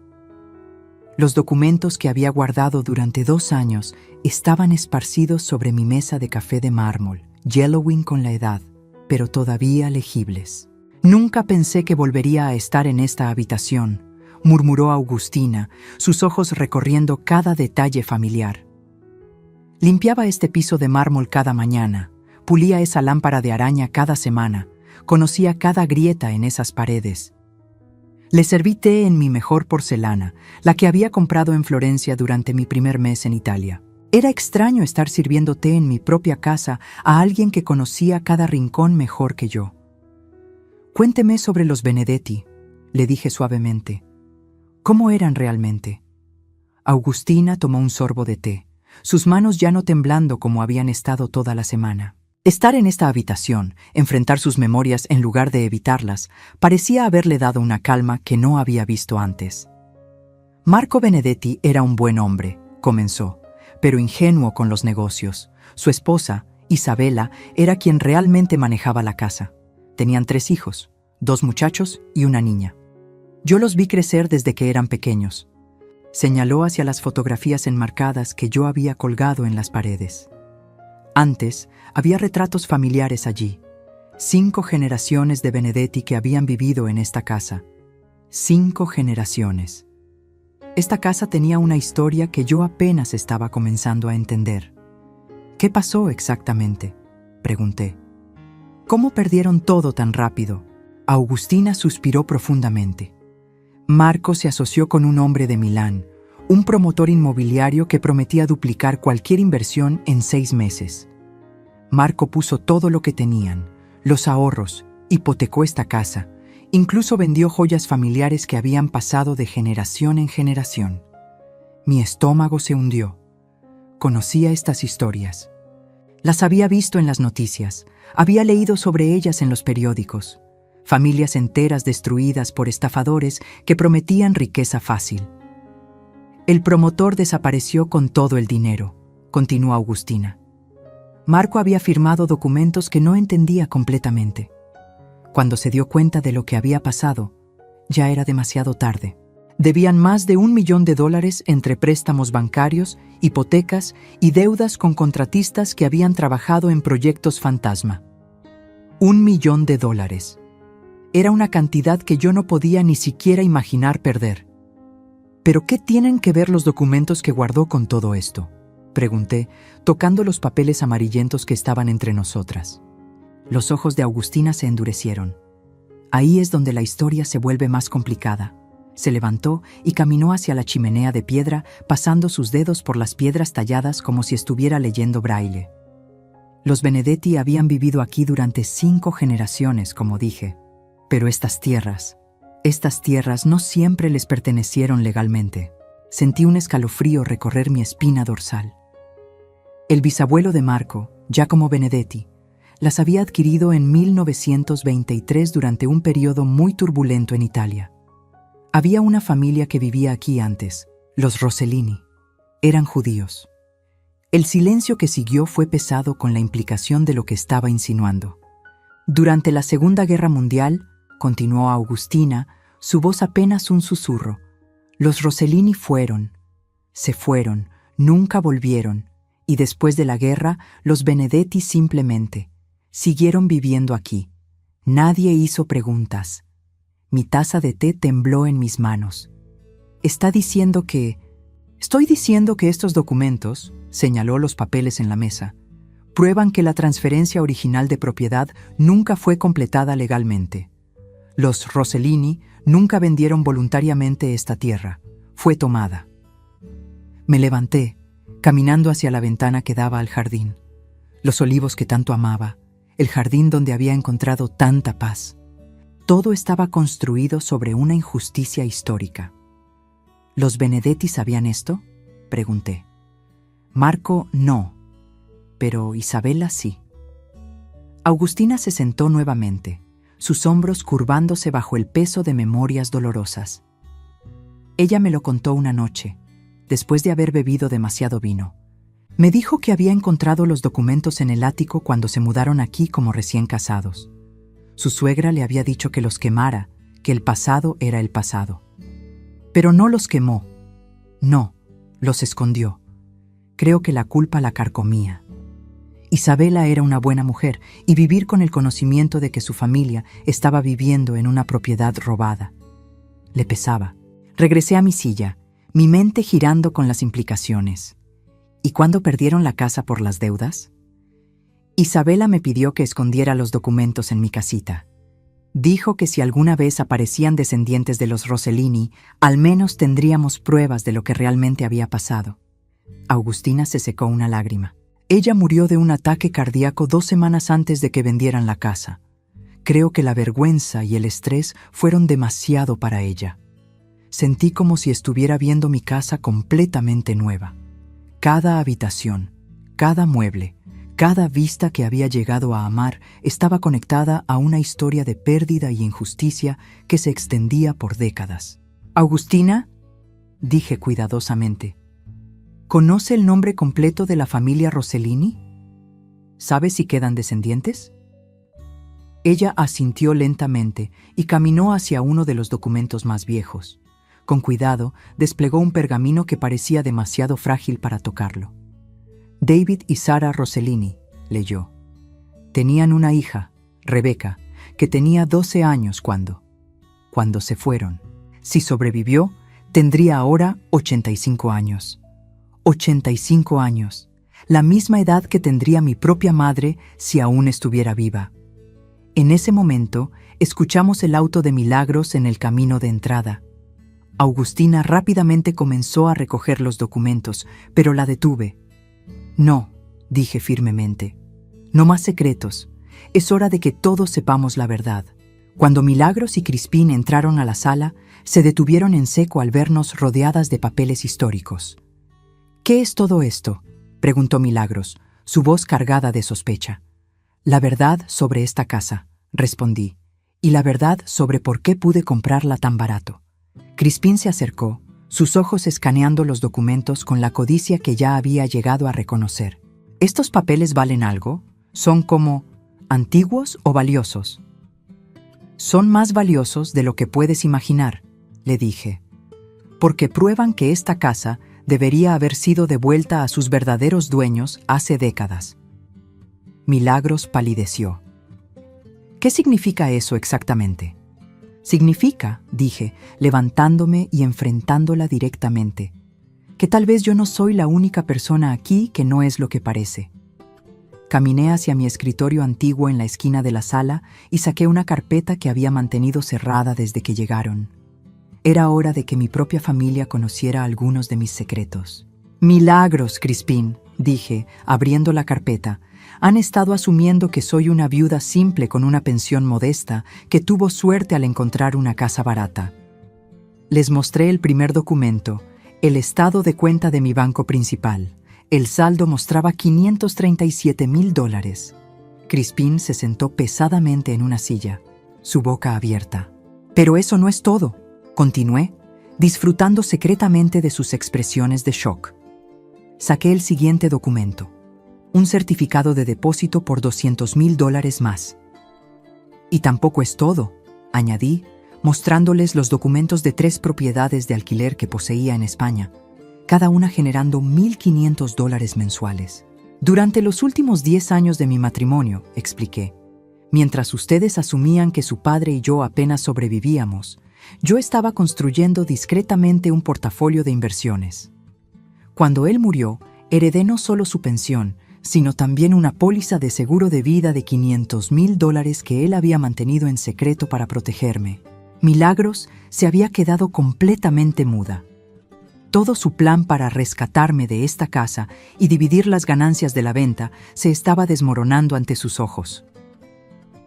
Speaker 1: Los documentos que había guardado durante 2 años estaban esparcidos sobre mi mesa de café de mármol, yellowing con la edad, pero todavía legibles. Nunca pensé que volvería a estar en esta habitación, murmuró Agustina, sus ojos recorriendo cada detalle familiar. Limpiaba este piso de mármol cada mañana, pulía esa lámpara de araña cada semana, conocía cada grieta en esas paredes. Le serví té en mi mejor porcelana, la que había comprado en Florencia durante mi primer mes en Italia. Era extraño estar sirviendo té en mi propia casa a alguien que conocía cada rincón mejor que yo. Cuénteme sobre los Benedetti, le dije suavemente. ¿Cómo eran realmente? Agustina tomó un sorbo de té, sus manos ya no temblando como habían estado toda la semana. Estar en esta habitación, enfrentar sus memorias en lugar de evitarlas, parecía haberle dado una calma que no había visto antes. Marco Benedetti era un buen hombre, comenzó, pero ingenuo con los negocios. Su esposa, Isabela, era quien realmente manejaba la casa. Tenían 3 hijos, 2 muchachos y una niña. Yo los vi crecer desde que eran pequeños. Señaló hacia las fotografías enmarcadas que yo había colgado en las paredes. Antes, había retratos familiares allí. 5 generaciones de Benedetti que habían vivido en esta casa. 5 generaciones. Esta casa tenía una historia que yo apenas estaba comenzando a entender. ¿Qué pasó exactamente?, pregunté. ¿Cómo perdieron todo tan rápido? Agustina suspiró profundamente. Marco se asoció con un hombre de Milán, un promotor inmobiliario que prometía duplicar cualquier inversión en 6 meses. Marco puso todo lo que tenían, los ahorros, hipotecó esta casa, incluso vendió joyas familiares que habían pasado de generación en generación. Mi estómago se hundió. Conocía estas historias. Las había visto en las noticias, había leído sobre ellas en los periódicos. Familias enteras destruidas por estafadores que prometían riqueza fácil. El promotor desapareció con todo el dinero, continuó Agustina. Marco había firmado documentos que no entendía completamente. Cuando se dio cuenta de lo que había pasado, ya era demasiado tarde. Debían más de $1 millón entre préstamos bancarios, hipotecas y deudas con contratistas que habían trabajado en proyectos fantasma. $1 millón. Era una cantidad que yo no podía ni siquiera imaginar perder. ¿Pero qué tienen que ver los documentos que guardó con todo esto?, pregunté, tocando los papeles amarillentos que estaban entre nosotras. Los ojos de Agustina se endurecieron. Ahí es donde la historia se vuelve más complicada. Se levantó y caminó hacia la chimenea de piedra, pasando sus dedos por las piedras talladas como si estuviera leyendo braille. Los Benedetti habían vivido aquí durante 5 generaciones, como dije. Pero estas tierras no siempre les pertenecieron legalmente. Sentí un escalofrío recorrer mi espina dorsal. El bisabuelo de Marco, Giacomo Benedetti, las había adquirido en 1923 durante un periodo muy turbulento en Italia. Había una familia que vivía aquí antes, los Rossellini. Eran judíos. El silencio que siguió fue pesado con la implicación de lo que estaba insinuando. Durante la Segunda Guerra Mundial, continuó Agustina, su voz apenas un susurro. Los Rossellini se fueron, nunca volvieron, y después de la guerra, los Benedetti simplemente siguieron viviendo aquí. Nadie hizo preguntas. Mi taza de té tembló en mis manos. Estoy diciendo que estos documentos, señaló los papeles en la mesa, prueban que la transferencia original de propiedad nunca fue completada legalmente. Los Rossellini nunca vendieron voluntariamente esta tierra. Fue tomada. Me levanté, caminando hacia la ventana que daba al jardín. Los olivos que tanto amaba, el jardín donde había encontrado tanta paz. Todo estaba construido sobre una injusticia histórica. ¿Los Benedetti sabían esto?, pregunté. Marco no, pero Isabella sí. Augustina se sentó nuevamente, sus hombros curvándose bajo el peso de memorias dolorosas. Ella me lo contó una noche, después de haber bebido demasiado vino. Me dijo que había encontrado los documentos en el ático cuando se mudaron aquí como recién casados. Su suegra le había dicho que los quemara, que el pasado era el pasado. Pero no los quemó. No, los escondió. Creo que la culpa la carcomía. Isabella era una buena mujer y vivir con el conocimiento de que su familia estaba viviendo en una propiedad robada le pesaba. Regresé a mi silla, mi mente girando con las implicaciones. ¿Y cuándo perdieron la casa por las deudas? Isabella me pidió que escondiera los documentos en mi casita. Dijo que si alguna vez aparecían descendientes de los Rossellini, al menos tendríamos pruebas de lo que realmente había pasado. Augustina se secó una lágrima. Ella murió de un ataque cardíaco 2 semanas antes de que vendieran la casa. Creo que la vergüenza y el estrés fueron demasiado para ella. Sentí como si estuviera viendo mi casa completamente nueva. Cada habitación, cada mueble, cada vista que había llegado a amar estaba conectada a una historia de pérdida y injusticia que se extendía por décadas. «Augustina», dije cuidadosamente, ¿conoce el nombre completo de la familia Rossellini? ¿Sabe si quedan descendientes? Ella asintió lentamente y caminó hacia uno de los documentos más viejos. Con cuidado, desplegó un pergamino que parecía demasiado frágil para tocarlo. David y Sarah Rossellini, leyó. Tenían una hija, Rebecca, que tenía 12 años cuando se fueron. Si sobrevivió, tendría ahora 85 años. 85 años, la misma edad que tendría mi propia madre si aún estuviera viva. En ese momento, escuchamos el auto de Milagros en el camino de entrada. Augustina rápidamente comenzó a recoger los documentos, pero la detuve. No, dije firmemente. No más secretos. Es hora de que todos sepamos la verdad. Cuando Milagros y Crispín entraron a la sala, se detuvieron en seco al vernos rodeadas de papeles históricos. ¿Qué es todo esto?, preguntó Milagros, su voz cargada de sospecha. La verdad sobre esta casa, respondí, y la verdad sobre por qué pude comprarla tan barato. Crispín se acercó, sus ojos escaneando los documentos con la codicia que ya había llegado a reconocer. ¿Estos papeles valen algo? ¿Son como antiguos o valiosos? Son más valiosos de lo que puedes imaginar, le dije, porque prueban que esta casa debería haber sido devuelta a sus verdaderos dueños hace décadas. Milagros palideció. ¿Qué significa eso exactamente? Significa, dije, levantándome y enfrentándola directamente, que tal vez yo no soy la única persona aquí que no es lo que parece. Caminé hacia mi escritorio antiguo en la esquina de la sala y saqué una carpeta que había mantenido cerrada desde que llegaron. Era hora de que mi propia familia conociera algunos de mis secretos. Milagros, Crispín, dije, abriendo la carpeta. Han estado asumiendo que soy una viuda simple con una pensión modesta que tuvo suerte al encontrar una casa barata. Les mostré el primer documento, el estado de cuenta de mi banco principal. El saldo mostraba $537,000. Crispín se sentó pesadamente en una silla, su boca abierta. Pero eso no es todo, continué, disfrutando secretamente de sus expresiones de shock. Saqué el siguiente documento. Un certificado de depósito por $200,000 más. Y tampoco es todo, añadí, mostrándoles los documentos de 3 propiedades de alquiler que poseía en España, cada una generando $1,500 mensuales. Durante los últimos 10 años de mi matrimonio, expliqué, mientras ustedes asumían que su padre y yo apenas sobrevivíamos, yo estaba construyendo discretamente un portafolio de inversiones. Cuando él murió, heredé no solo su pensión, sino también una póliza de seguro de vida de $500,000 que él había mantenido en secreto para protegerme. Milagros se había quedado completamente muda. Todo su plan para rescatarme de esta casa y dividir las ganancias de la venta se estaba desmoronando ante sus ojos.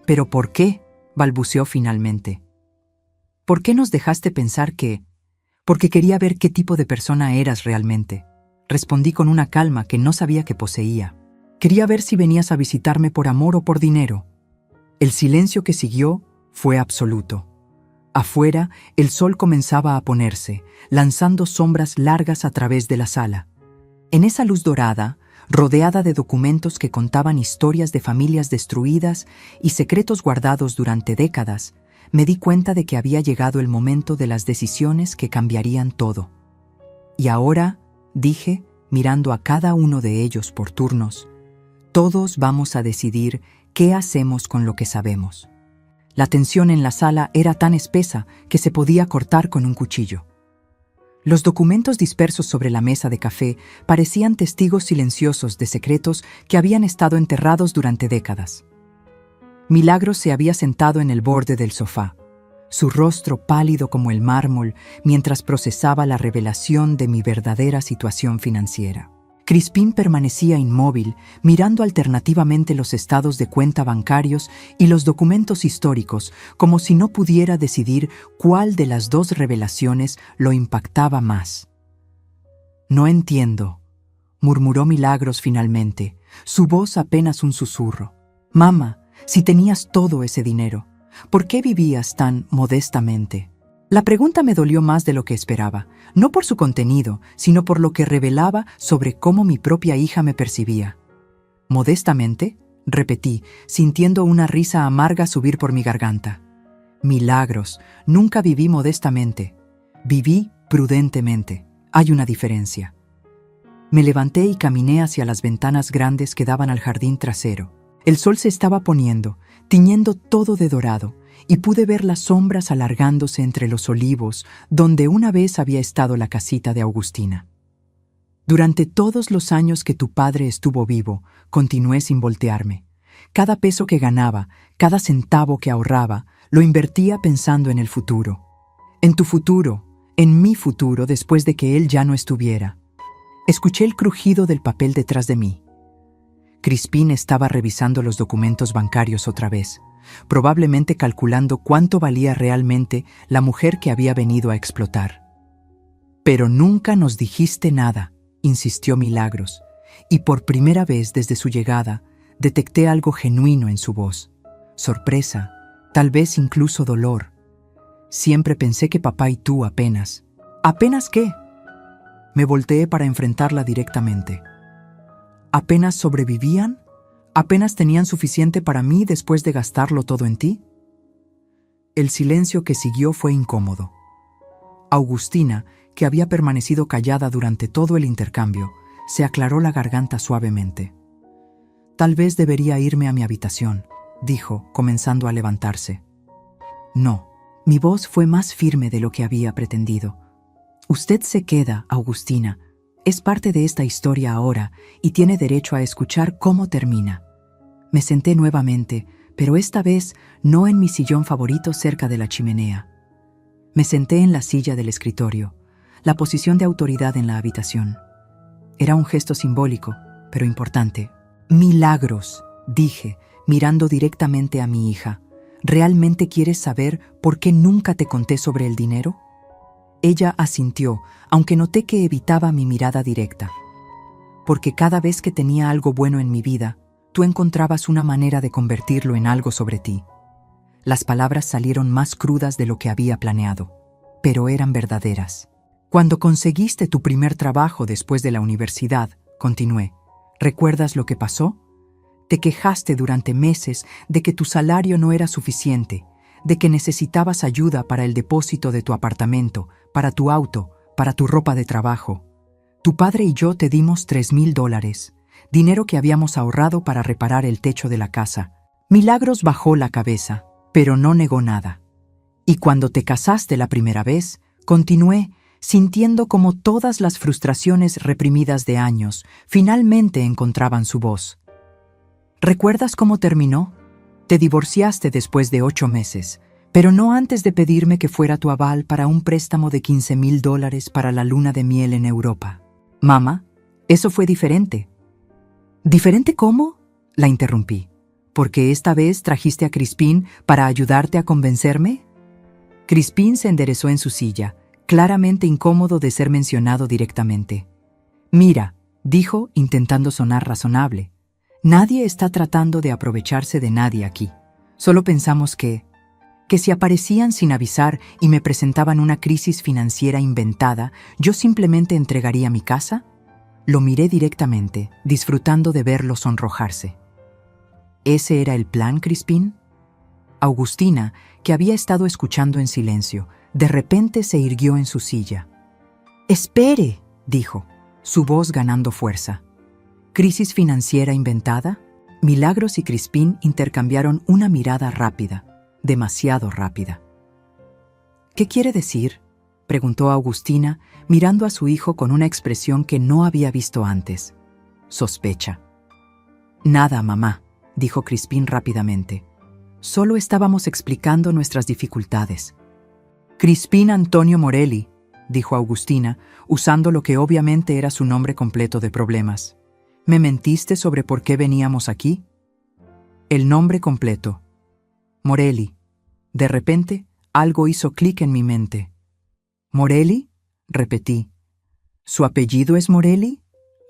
Speaker 1: ¿Pero por qué?, balbuceó finalmente. ¿Por qué nos dejaste pensar que...? Porque quería ver qué tipo de persona eras realmente. Respondí con una calma que no sabía que poseía. Quería ver si venías a visitarme por amor o por dinero. El silencio que siguió fue absoluto. Afuera, el sol comenzaba a ponerse, lanzando sombras largas a través de la sala. En esa luz dorada, rodeada de documentos que contaban historias de familias destruidas y secretos guardados durante décadas, me di cuenta de que había llegado el momento de las decisiones que cambiarían todo. Y ahora, dije, mirando a cada uno de ellos por turnos, todos vamos a decidir qué hacemos con lo que sabemos. La tensión en la sala era tan espesa que se podía cortar con un cuchillo. Los documentos dispersos sobre la mesa de café parecían testigos silenciosos de secretos que habían estado enterrados durante décadas. Milagros se había sentado en el borde del sofá, su rostro pálido como el mármol, mientras procesaba la revelación de mi verdadera situación financiera. Crispín permanecía inmóvil, mirando alternativamente los estados de cuenta bancarios y los documentos históricos, como si no pudiera decidir cuál de las dos revelaciones lo impactaba más. «No entiendo», murmuró Milagros finalmente, su voz apenas un susurro. «Mamá, si tenías todo ese dinero, ¿por qué vivías tan modestamente?» La pregunta me dolió más de lo que esperaba, no por su contenido, sino por lo que revelaba sobre cómo mi propia hija me percibía. «¿Modestamente?», repetí, sintiendo una risa amarga subir por mi garganta. «Milagros, nunca viví modestamente. Viví prudentemente. Hay una diferencia». Me levanté y caminé hacia las ventanas grandes que daban al jardín trasero. El sol se estaba poniendo, tiñendo todo de dorado, y pude ver las sombras alargándose entre los olivos donde una vez había estado la casita de Augustina. «Durante todos los años que tu padre estuvo vivo», continué sin voltearme. «Cada peso que ganaba, cada centavo que ahorraba, lo invertía pensando en el futuro. En tu futuro, en mi futuro después de que él ya no estuviera». Escuché el crujido del papel detrás de mí. Crispín estaba revisando los documentos bancarios otra vez, probablemente calculando cuánto valía realmente la mujer que había venido a explotar. «Pero nunca nos dijiste nada», insistió Milagros, y por primera vez desde su llegada detecté algo genuino en su voz. Sorpresa, tal vez incluso dolor. «Siempre pensé que papá y tú apenas». «¿Apenas qué?». Me volteé para enfrentarla directamente. ¿Apenas sobrevivían? ¿Apenas tenían suficiente para mí después de gastarlo todo en ti? El silencio que siguió fue incómodo. Augustina, que había permanecido callada durante todo el intercambio, se aclaró la garganta suavemente. «Tal vez debería irme a mi habitación», dijo, comenzando a levantarse. «No». Mi voz fue más firme de lo que había pretendido. «Usted se queda, Augustina. Es parte de esta historia ahora y tiene derecho a escuchar cómo termina». Me senté nuevamente, pero esta vez no en mi sillón favorito cerca de la chimenea. Me senté en la silla del escritorio, la posición de autoridad en la habitación. Era un gesto simbólico, pero importante. «Milagros», dije, mirando directamente a mi hija. «¿Realmente quieres saber por qué nunca te conté sobre el dinero?». Ella asintió, aunque noté que evitaba mi mirada directa. «Porque cada vez que tenía algo bueno en mi vida, tú encontrabas una manera de convertirlo en algo sobre ti». Las palabras salieron más crudas de lo que había planeado, pero eran verdaderas. «Cuando conseguiste tu primer trabajo después de la universidad», continué, «¿recuerdas lo que pasó? Te quejaste durante meses de que tu salario no era suficiente, de que necesitabas ayuda para el depósito de tu apartamento, para tu auto, para tu ropa de trabajo. Tu padre y yo te dimos $3,000, dinero que habíamos ahorrado para reparar el techo de la casa». Milagros bajó la cabeza, pero no negó nada. «Y cuando te casaste la primera vez», continué, sintiendo como todas las frustraciones reprimidas de años finalmente encontraban su voz. ¿Recuerdas cómo terminó? Te divorciaste después de 8 meses, pero no antes de pedirme que fuera tu aval para un préstamo de $15,000 para la luna de miel en Europa. Mamá, eso fue diferente. ¿Diferente cómo? La interrumpí. ¿Porque esta vez trajiste a Crispín para ayudarte a convencerme? Crispín se enderezó en su silla, claramente incómodo de ser mencionado directamente. Mira, dijo, intentando sonar razonable. Nadie está tratando de aprovecharse de nadie aquí. Solo pensamos que si aparecían sin avisar y me presentaban una crisis financiera inventada, ¿yo simplemente entregaría mi casa? Lo miré directamente, disfrutando de verlo sonrojarse. ¿Ese era el plan, Crispín? Augustina, que había estado escuchando en silencio, de repente se irguió en su silla. «Espere», dijo, su voz ganando fuerza. ¿Crisis financiera inventada? Milagros y Crispín intercambiaron una mirada rápida, demasiado rápida. «¿Qué quiere decir?», preguntó Augustina, mirando a su hijo con una expresión que no había visto antes. Sospecha. «Nada, mamá», dijo Crispín rápidamente. «Solo estábamos explicando nuestras dificultades». «Crispín Antonio Morelli», dijo Augustina, usando lo que obviamente era su nombre completo de problemas. «¿Me mentiste sobre por qué veníamos aquí?» El nombre completo. Morelli. De repente, algo hizo clic en mi mente. «¿Morelli?», repetí. «¿Su apellido es Morelli?».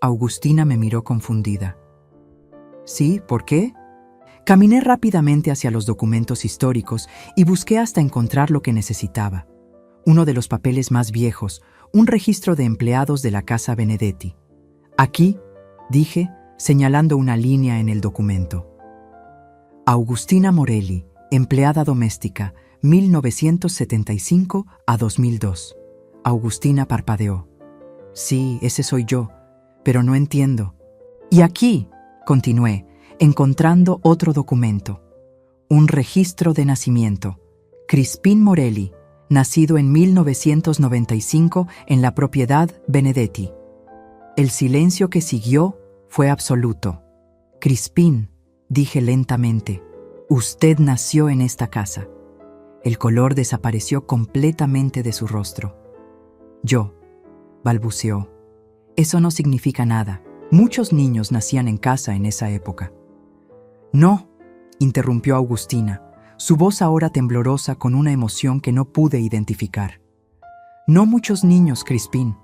Speaker 1: Augustina me miró confundida. «Sí, ¿por qué?». Caminé rápidamente hacia los documentos históricos y busqué hasta encontrar lo que necesitaba. Uno de los papeles más viejos, un registro de empleados de la Casa Benedetti. «Aquí», dije, señalando una línea en el documento. Augustina Morelli, empleada doméstica, 1975 a 2002. Augustina parpadeó. «Sí, ese soy yo, pero no entiendo». «Y aquí», continué, encontrando otro documento. Un registro de nacimiento. Crispín Morelli, nacido en 1995 en la propiedad Benedetti. El silencio que siguió fue absoluto. «Crispín», dije lentamente, «usted nació en esta casa». El color desapareció completamente de su rostro. «Yo», balbuceó. «Eso no significa nada. Muchos niños nacían en casa en esa época». «No», interrumpió Augustina, su voz ahora temblorosa con una emoción que no pude identificar. «No muchos niños, Crispín.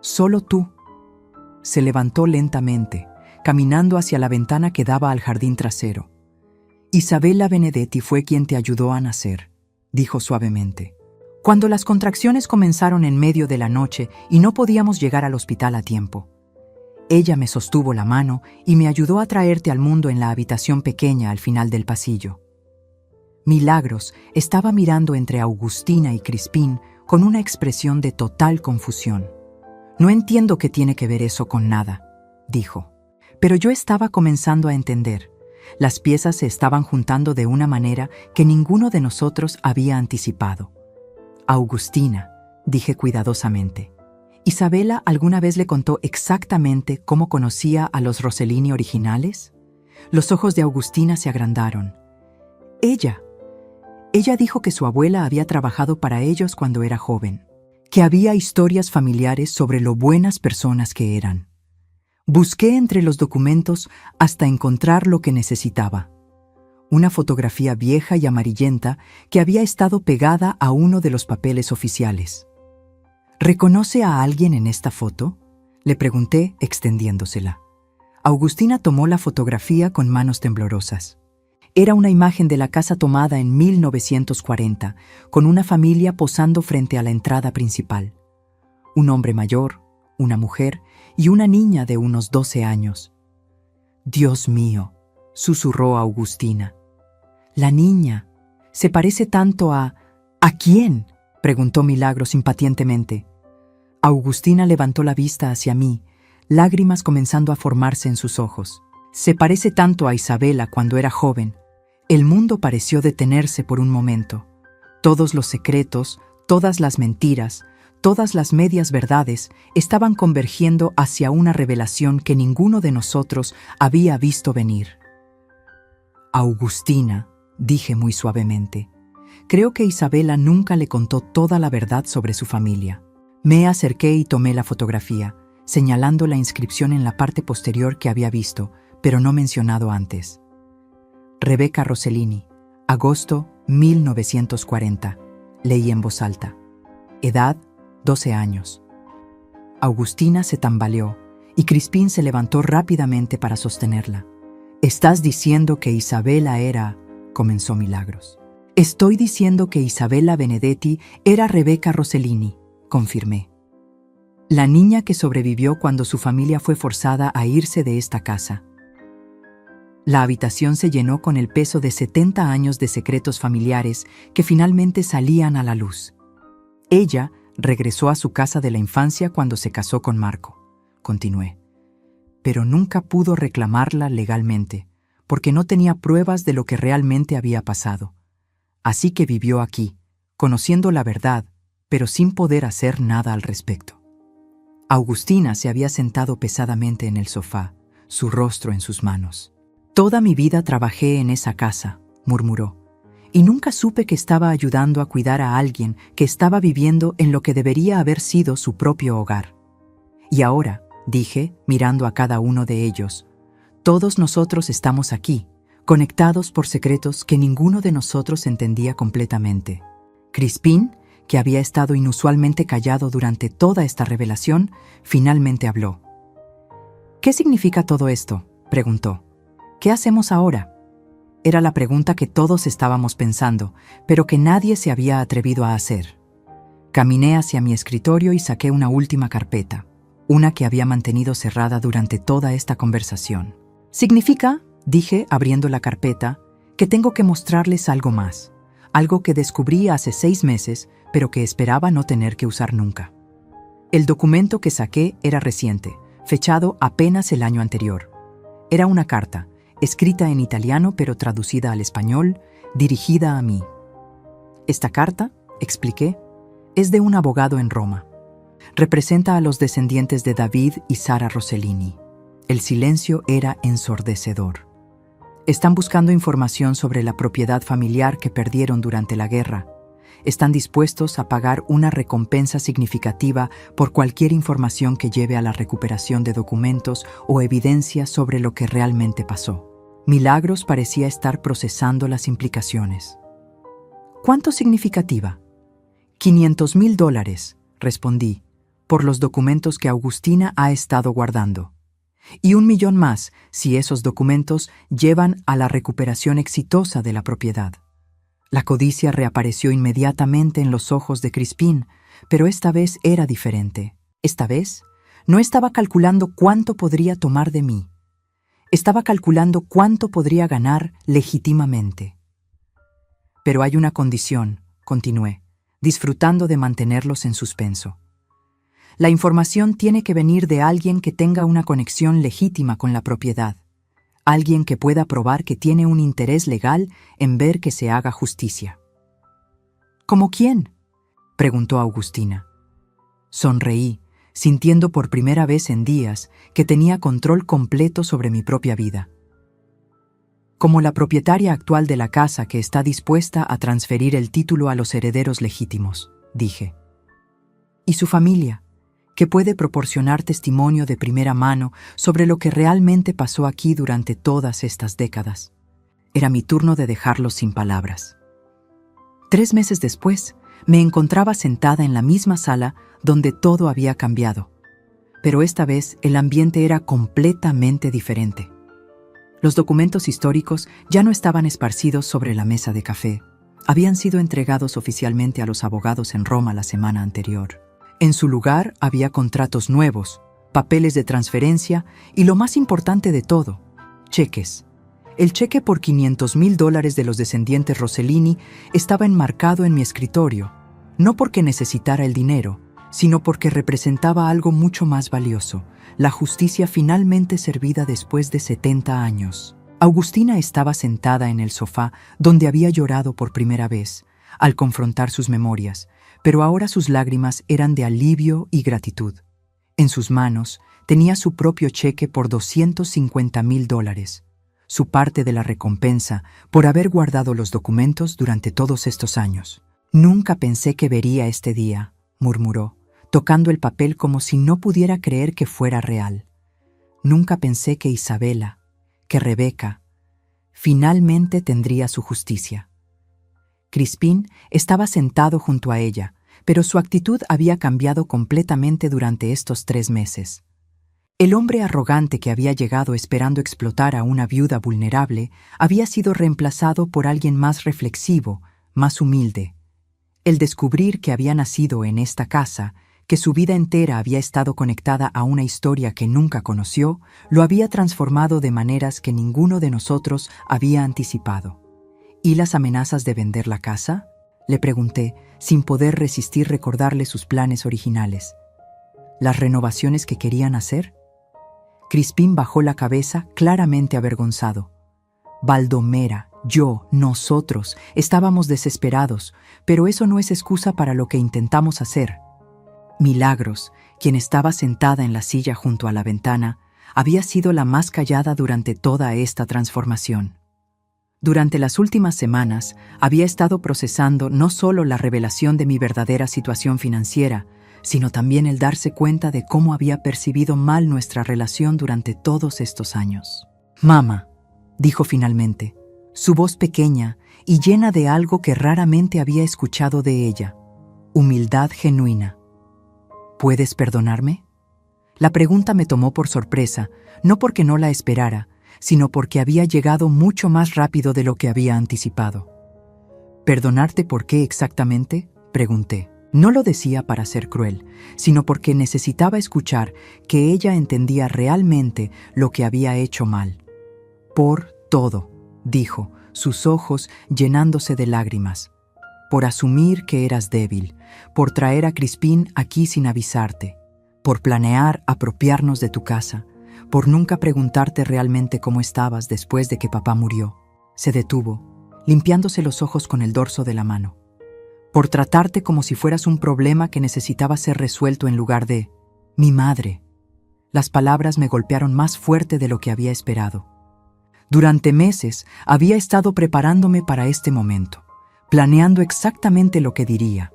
Speaker 1: Solo tú». Se levantó lentamente, caminando hacia la ventana que daba al jardín trasero. «Isabella Benedetti fue quien te ayudó a nacer», dijo suavemente. «Cuando las contracciones comenzaron en medio de la noche y no podíamos llegar al hospital a tiempo. Ella me sostuvo la mano y me ayudó a traerte al mundo en la habitación pequeña al final del pasillo». Milagros estaba mirando entre Augustina y Crispín con una expresión de total confusión. «No entiendo qué tiene que ver eso con nada», dijo. Pero yo estaba comenzando a entender. Las piezas se estaban juntando de una manera que ninguno de nosotros había anticipado. «Augustina», dije cuidadosamente. ¿Isabella alguna vez le contó exactamente cómo conocía a los Rossellini originales? Los ojos de Augustina se agrandaron. Ella dijo que su abuela había trabajado para ellos cuando era joven, que había historias familiares sobre lo buenas personas que eran. Busqué entre los documentos hasta encontrar lo que necesitaba. Una fotografía vieja y amarillenta que había estado pegada a uno de los papeles oficiales. «¿Reconoce a alguien en esta foto?», le pregunté, extendiéndosela. Augustina tomó la fotografía con manos temblorosas. Era una imagen de la casa tomada en 1940, con una familia posando frente a la entrada principal. Un hombre mayor, una mujer y una niña de unos 12 años. «Dios mío», susurró Augustina. «La niña se parece tanto a... ¿A quién?», preguntó Milagros impacientemente. Augustina levantó la vista hacia mí, lágrimas comenzando a formarse en sus ojos. «Se parece tanto a Isabella cuando era joven». El mundo pareció detenerse por un momento. Todos los secretos, todas las mentiras, Todas las medias verdades estaban convergiendo hacia una revelación que ninguno de nosotros había visto venir. Augustina, dije muy suavemente, creo que Isabela nunca le contó toda la verdad sobre su familia. Me acerqué y tomé la fotografía, señalando la inscripción en la parte posterior que había visto, pero no mencionado antes. Rebecca Rossellini, agosto 1940, leí en voz alta. Edad, 12 años. Augustina se tambaleó y Crispín se levantó rápidamente para sostenerla. «¿Estás diciendo que Isabela era...?» comenzó Milagros. «Estoy diciendo que Isabela Benedetti era Rebecca Rossellini», confirmé. «La niña que sobrevivió cuando su familia fue forzada a irse de esta casa». La habitación se llenó con el peso de 70 años de secretos familiares que finalmente salían a la luz. Ella regresó a su casa de la infancia cuando se casó con Marco, continué. Pero nunca pudo reclamarla legalmente, porque no tenía pruebas de lo que realmente había pasado. Así que vivió aquí, conociendo la verdad, pero sin poder hacer nada al respecto. Augustina se había sentado pesadamente en el sofá, su rostro en sus manos. «Toda mi vida trabajé en esa casa», murmuró, «y nunca supe que estaba ayudando a cuidar a alguien que estaba viviendo en lo que debería haber sido su propio hogar. Y ahora», dije, mirando a cada uno de ellos, «todos nosotros estamos aquí, conectados por secretos que ninguno de nosotros entendía completamente». Crispín, que había estado inusualmente callado durante toda esta revelación, finalmente habló. «¿Qué significa todo esto?», preguntó. «¿Qué hacemos ahora?». Era la pregunta que todos estábamos pensando, pero que nadie se había atrevido a hacer. Caminé hacia mi escritorio y saqué una última carpeta, una que había mantenido cerrada durante toda esta conversación. «Significa», dije, abriendo la carpeta, «que tengo que mostrarles algo más, algo que descubrí hace 6 meses, pero que esperaba no tener que usar nunca». El documento que saqué era reciente, fechado apenas el año anterior. Era una carta, escrita en italiano pero traducida al español, dirigida a mí. «Esta carta», expliqué, «es de un abogado en Roma. Representa a los descendientes de David y Sara Rossellini». El silencio era ensordecedor. «Están buscando información sobre la propiedad familiar que perdieron durante la guerra. Están dispuestos a pagar una recompensa significativa por cualquier información que lleve a la recuperación de documentos o evidencia sobre lo que realmente pasó». Milagros parecía estar procesando las implicaciones. «¿Cuánto significativa?». $500,000, respondí, por los documentos que Augustina ha estado guardando. Y 1 millón más si esos documentos llevan a la recuperación exitosa de la propiedad. La codicia reapareció inmediatamente en los ojos de Crispín, pero esta vez era diferente. Esta vez no estaba calculando cuánto podría tomar de mí. Estaba calculando cuánto podría ganar legítimamente. «Pero hay una condición», continué, disfrutando de mantenerlos en suspenso. «La información tiene que venir de alguien que tenga una conexión legítima con la propiedad, alguien que pueda probar que tiene un interés legal en ver que se haga justicia». «¿Cómo quién?», preguntó Augustina. Sonreí, sintiendo por primera vez en días que tenía control completo sobre mi propia vida. «Como la propietaria actual de la casa que está dispuesta a transferir el título a los herederos legítimos», dije. «Y su familia, que puede proporcionar testimonio de primera mano sobre lo que realmente pasó aquí durante todas estas décadas». Era mi turno de dejarlos sin palabras. 3 meses después, me encontraba sentada en la misma sala donde todo había cambiado, pero esta vez el ambiente era completamente diferente. Los documentos históricos ya no estaban esparcidos sobre la mesa de café. Habían sido entregados oficialmente a los abogados en Roma la semana anterior. En su lugar había contratos nuevos, papeles de transferencia y, lo más importante de todo, cheques. El cheque por $500,000 de los descendientes Rossellini estaba enmarcado en mi escritorio, no porque necesitara el dinero, sino porque representaba algo mucho más valioso, la justicia finalmente servida después de 70 años. Augustina estaba sentada en el sofá donde había llorado por primera vez, al confrontar sus memorias, pero ahora sus lágrimas eran de alivio y gratitud. En sus manos tenía su propio cheque por $250,000, su parte de la recompensa por haber guardado los documentos durante todos estos años. «Nunca pensé que vería este día», murmuró, tocando el papel como si no pudiera creer que fuera real. «Nunca pensé que Isabela, que Rebeca, finalmente tendría su justicia». Crispín estaba sentado junto a ella, pero su actitud había cambiado completamente durante estos 3 meses. El hombre arrogante que había llegado esperando explotar a una viuda vulnerable había sido reemplazado por alguien más reflexivo, más humilde. El descubrir que había nacido en esta casa, que su vida entera había estado conectada a una historia que nunca conoció, lo había transformado de maneras que ninguno de nosotros había anticipado. ¿Y las amenazas de vender la casa?, le pregunté, sin poder resistir recordarle sus planes originales. ¿Las renovaciones que querían hacer? Crispín bajó la cabeza, claramente avergonzado. Baldomera, yo, nosotros, estábamos desesperados, pero eso no es excusa para lo que intentamos hacer. Milagros, quien estaba sentada en la silla junto a la ventana, había sido la más callada durante toda esta transformación. Durante las últimas semanas, había estado procesando no solo la revelación de mi verdadera situación financiera, sino también el darse cuenta de cómo había percibido mal nuestra relación durante todos estos años. «Mamá», dijo finalmente, su voz pequeña y llena de algo que raramente había escuchado de ella, humildad genuina. «¿Puedes perdonarme?». La pregunta me tomó por sorpresa, no porque no la esperara, sino porque había llegado mucho más rápido de lo que había anticipado. «¿Perdonarte por qué exactamente?», pregunté. No lo decía para ser cruel, sino porque necesitaba escuchar que ella entendía realmente lo que había hecho mal. «Por todo», dijo, sus ojos llenándose de lágrimas. «Por asumir que eras débil, por traer a Crispín aquí sin avisarte, por planear apropiarnos de tu casa, por nunca preguntarte realmente cómo estabas después de que papá murió». Se detuvo, limpiándose los ojos con el dorso de la mano. «Por tratarte como si fueras un problema que necesitaba ser resuelto en lugar de mi madre». Las palabras me golpearon más fuerte de lo que había esperado. Durante meses había estado preparándome para este momento, planeando exactamente lo que diría,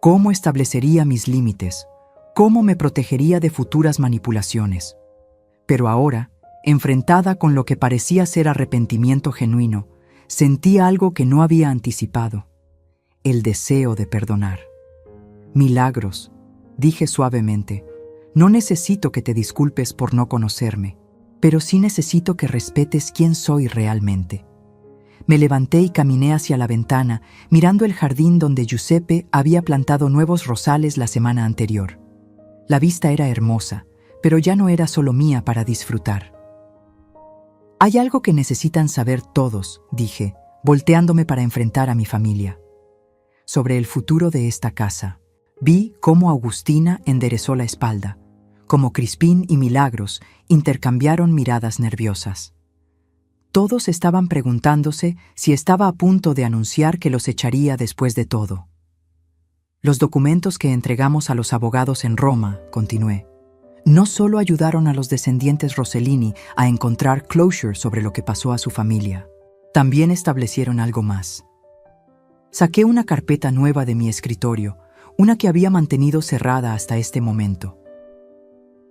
Speaker 1: cómo establecería mis límites, cómo me protegería de futuras manipulaciones. Pero ahora, enfrentada con lo que parecía ser arrepentimiento genuino, sentía algo que no había anticipado: el deseo de perdonar. «Milagros», dije suavemente, «no necesito que te disculpes por no conocerme, pero sí necesito que respetes quién soy realmente». Me levanté y caminé hacia la ventana, mirando el jardín donde Giuseppe había plantado nuevos rosales la semana anterior. La vista era hermosa, pero ya no era solo mía para disfrutar. «Hay algo que necesitan saber todos», dije, volteándome para enfrentar a mi familia. «Sobre el futuro de esta casa». Vi cómo Agustina enderezó la espalda, cómo Crispín y Milagros intercambiaron miradas nerviosas. Todos estaban preguntándose si estaba a punto de anunciar que los echaría después de todo. «Los documentos que entregamos a los abogados en Roma», continué, «no solo ayudaron a los descendientes Rossellini a encontrar closure sobre lo que pasó a su familia, también establecieron algo más». Saqué una carpeta nueva de mi escritorio, una que había mantenido cerrada hasta este momento.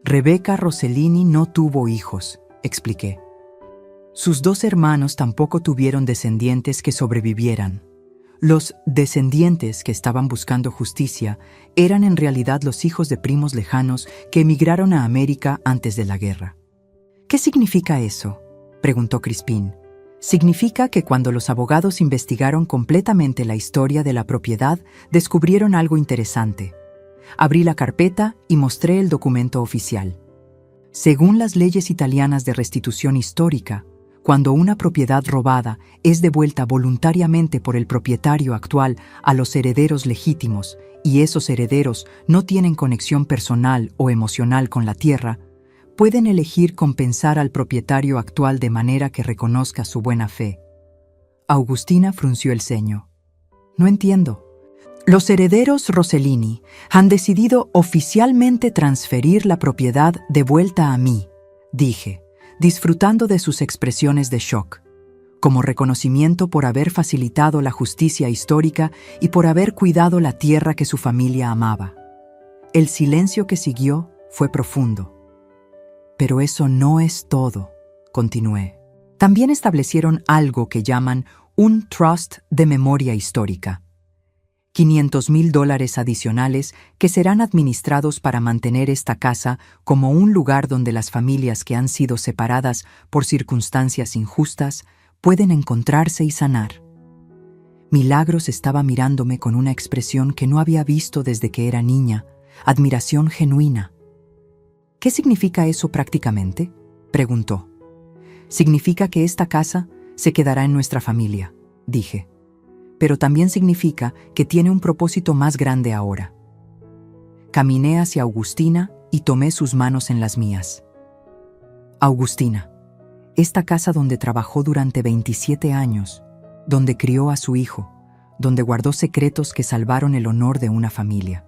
Speaker 1: «Rebeca Rossellini no tuvo hijos», expliqué. «Sus 2 hermanos tampoco tuvieron descendientes que sobrevivieran. Los descendientes que estaban buscando justicia eran en realidad los hijos de primos lejanos que emigraron a América antes de la guerra». «¿Qué significa eso?», preguntó Crispín. «Significa que cuando los abogados investigaron completamente la historia de la propiedad, descubrieron algo interesante». Abrí la carpeta y mostré el documento oficial. Según las leyes italianas de restitución histórica, cuando una propiedad robada es devuelta voluntariamente por el propietario actual a los herederos legítimos y esos herederos no tienen conexión personal o emocional con la tierra, pueden elegir compensar al propietario actual de manera que reconozca su buena fe. Agustina frunció el ceño. «No entiendo». Los herederos Rossellini han decidido oficialmente transferir la propiedad de vuelta a mí, dije, disfrutando de sus expresiones de shock, como reconocimiento por haber facilitado la justicia histórica y por haber cuidado la tierra que su familia amaba. El silencio que siguió fue profundo. Pero eso no es todo, continué. También establecieron algo que llaman un trust de memoria histórica. $500,000 adicionales que serán administrados para mantener esta casa como un lugar donde las familias que han sido separadas por circunstancias injustas pueden encontrarse y sanar. Milagros estaba mirándome con una expresión que no había visto desde que era niña, admiración genuina. ¿Qué significa eso prácticamente?, preguntó. Significa que esta casa se quedará en nuestra familia, dije. Pero también significa que tiene un propósito más grande ahora. Caminé hacia Augustina y tomé sus manos en las mías. Augustina, esta casa donde trabajó durante 27 años, donde crió a su hijo, donde guardó secretos que salvaron el honor de una familia,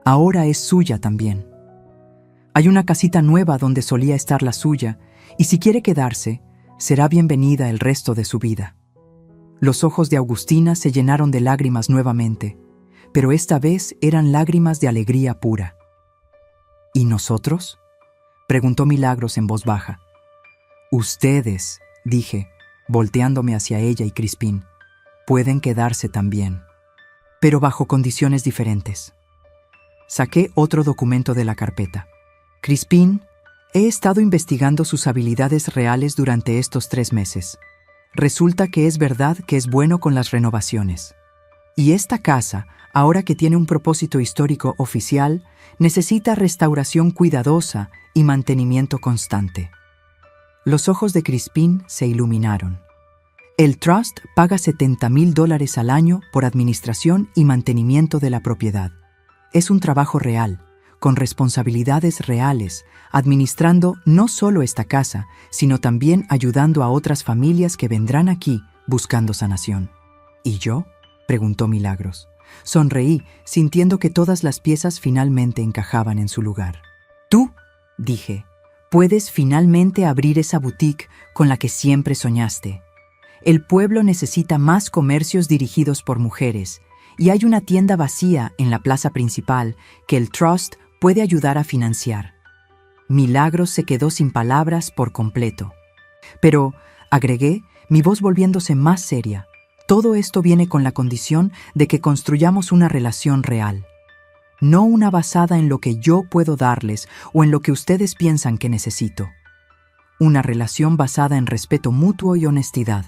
Speaker 1: ahora es suya también. Hay una casita nueva donde solía estar la suya, y si quiere quedarse, será bienvenida el resto de su vida. Los ojos de Augustina se llenaron de lágrimas nuevamente, pero esta vez eran lágrimas de alegría pura. ¿Y nosotros?, preguntó Milagros en voz baja. Ustedes, dije, volteándome hacia ella y Crispín, pueden quedarse también, pero bajo condiciones diferentes. Saqué otro documento de la carpeta. Crispín, he estado investigando sus habilidades reales durante estos 3 meses. Resulta que es verdad que es bueno con las renovaciones. Y esta casa, ahora que tiene un propósito histórico oficial, necesita restauración cuidadosa y mantenimiento constante. Los ojos de Crispín se iluminaron. El Trust paga $70,000 al año por administración y mantenimiento de la propiedad. Es un trabajo real, con responsabilidades reales, administrando no solo esta casa, sino también ayudando a otras familias que vendrán aquí buscando sanación. ¿Y yo?, preguntó Milagros. Sonreí, sintiendo que todas las piezas finalmente encajaban en su lugar. Tú, dije, puedes finalmente abrir esa boutique con la que siempre soñaste. El pueblo necesita más comercios dirigidos por mujeres, y hay una tienda vacía en la plaza principal que el Trust puede ayudar a financiar. Milagros se quedó sin palabras por completo. Pero, agregué, mi voz volviéndose más seria, todo esto viene con la condición de que construyamos una relación real. No una basada en lo que yo puedo darles o en lo que ustedes piensan que necesito. Una relación basada en respeto mutuo y honestidad.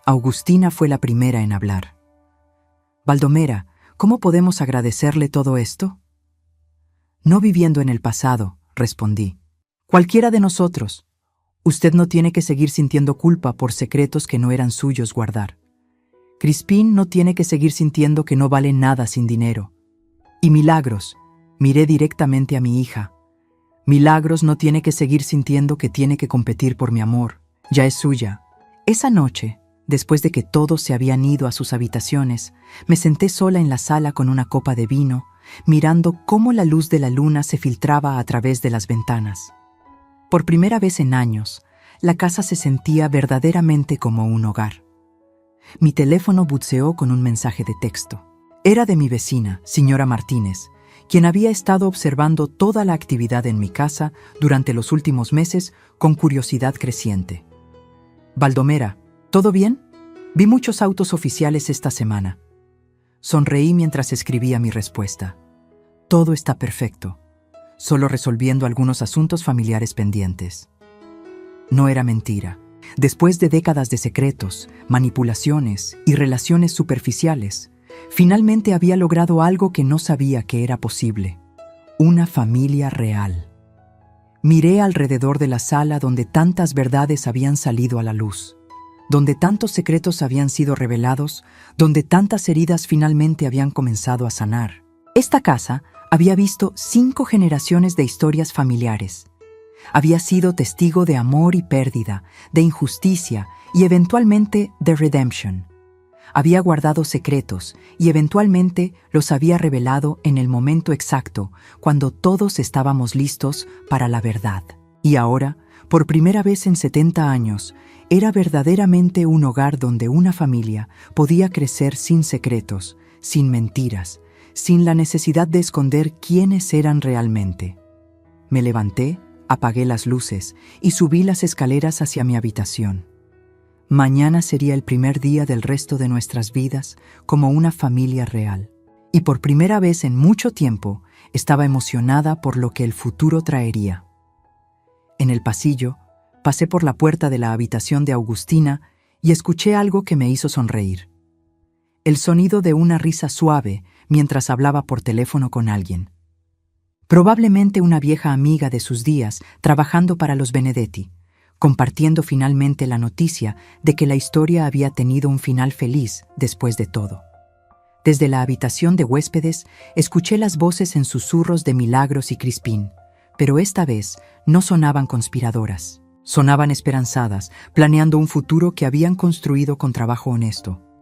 Speaker 1: Augustina fue la primera en hablar. Baldomera, ¿cómo podemos agradecerle todo esto? No viviendo en el pasado, respondí. Cualquiera de nosotros. Usted no tiene que seguir sintiendo culpa por secretos que no eran suyos guardar. Crispín no tiene que seguir sintiendo que no vale nada sin dinero. Y Milagros, miré directamente a mi hija. Milagros no tiene que seguir sintiendo que tiene que competir por mi amor. Ya es suya. Esa noche, después de que todos se habían ido a sus habitaciones, me senté sola en la sala con una copa de vino, mirando cómo la luz de la luna se filtraba a través de las ventanas. Por primera vez en años, la casa se sentía verdaderamente como un hogar. Mi teléfono buceó con un mensaje de texto. Era de mi vecina, señora Martínez, quien había estado observando toda la actividad en mi casa durante los últimos meses con curiosidad creciente. Baldomera, ¿todo bien? Vi muchos autos oficiales esta semana. Sonreí mientras escribía mi respuesta. Todo está perfecto, solo resolviendo algunos asuntos familiares pendientes. No era mentira. Después de décadas de secretos, manipulaciones y relaciones superficiales, finalmente había logrado algo que no sabía que era posible: una familia real. Miré alrededor de la sala donde tantas verdades habían salido a la luz, donde tantos secretos habían sido revelados, donde tantas heridas finalmente habían comenzado a sanar. Esta casa había visto 5 generaciones de historias familiares. Había sido testigo de amor y pérdida, de injusticia y eventualmente de redemption. Había guardado secretos y eventualmente los había revelado en el momento exacto, cuando todos estábamos listos para la verdad. Y ahora, por primera vez en 70 años, era verdaderamente un hogar donde una familia podía crecer sin secretos, sin mentiras, sin la necesidad de esconder quiénes eran realmente. Me levanté, apagué las luces y subí las escaleras hacia mi habitación. Mañana sería el primer día del resto de nuestras vidas como una familia real. Y por primera vez en mucho tiempo estaba emocionada por lo que el futuro traería. En el pasillo, pasé por la puerta de la habitación de Agustina y escuché algo que me hizo sonreír. El sonido de una risa suave mientras hablaba por teléfono con alguien. Probablemente una vieja amiga de sus días trabajando para los Benedetti, compartiendo finalmente la noticia de que la historia había tenido un final feliz después de todo. Desde la habitación de huéspedes escuché las voces en susurros de Milagros y Crispín, pero esta vez no sonaban conspiradoras. Sonaban esperanzadas, planeando un futuro que habían construido con trabajo honesto.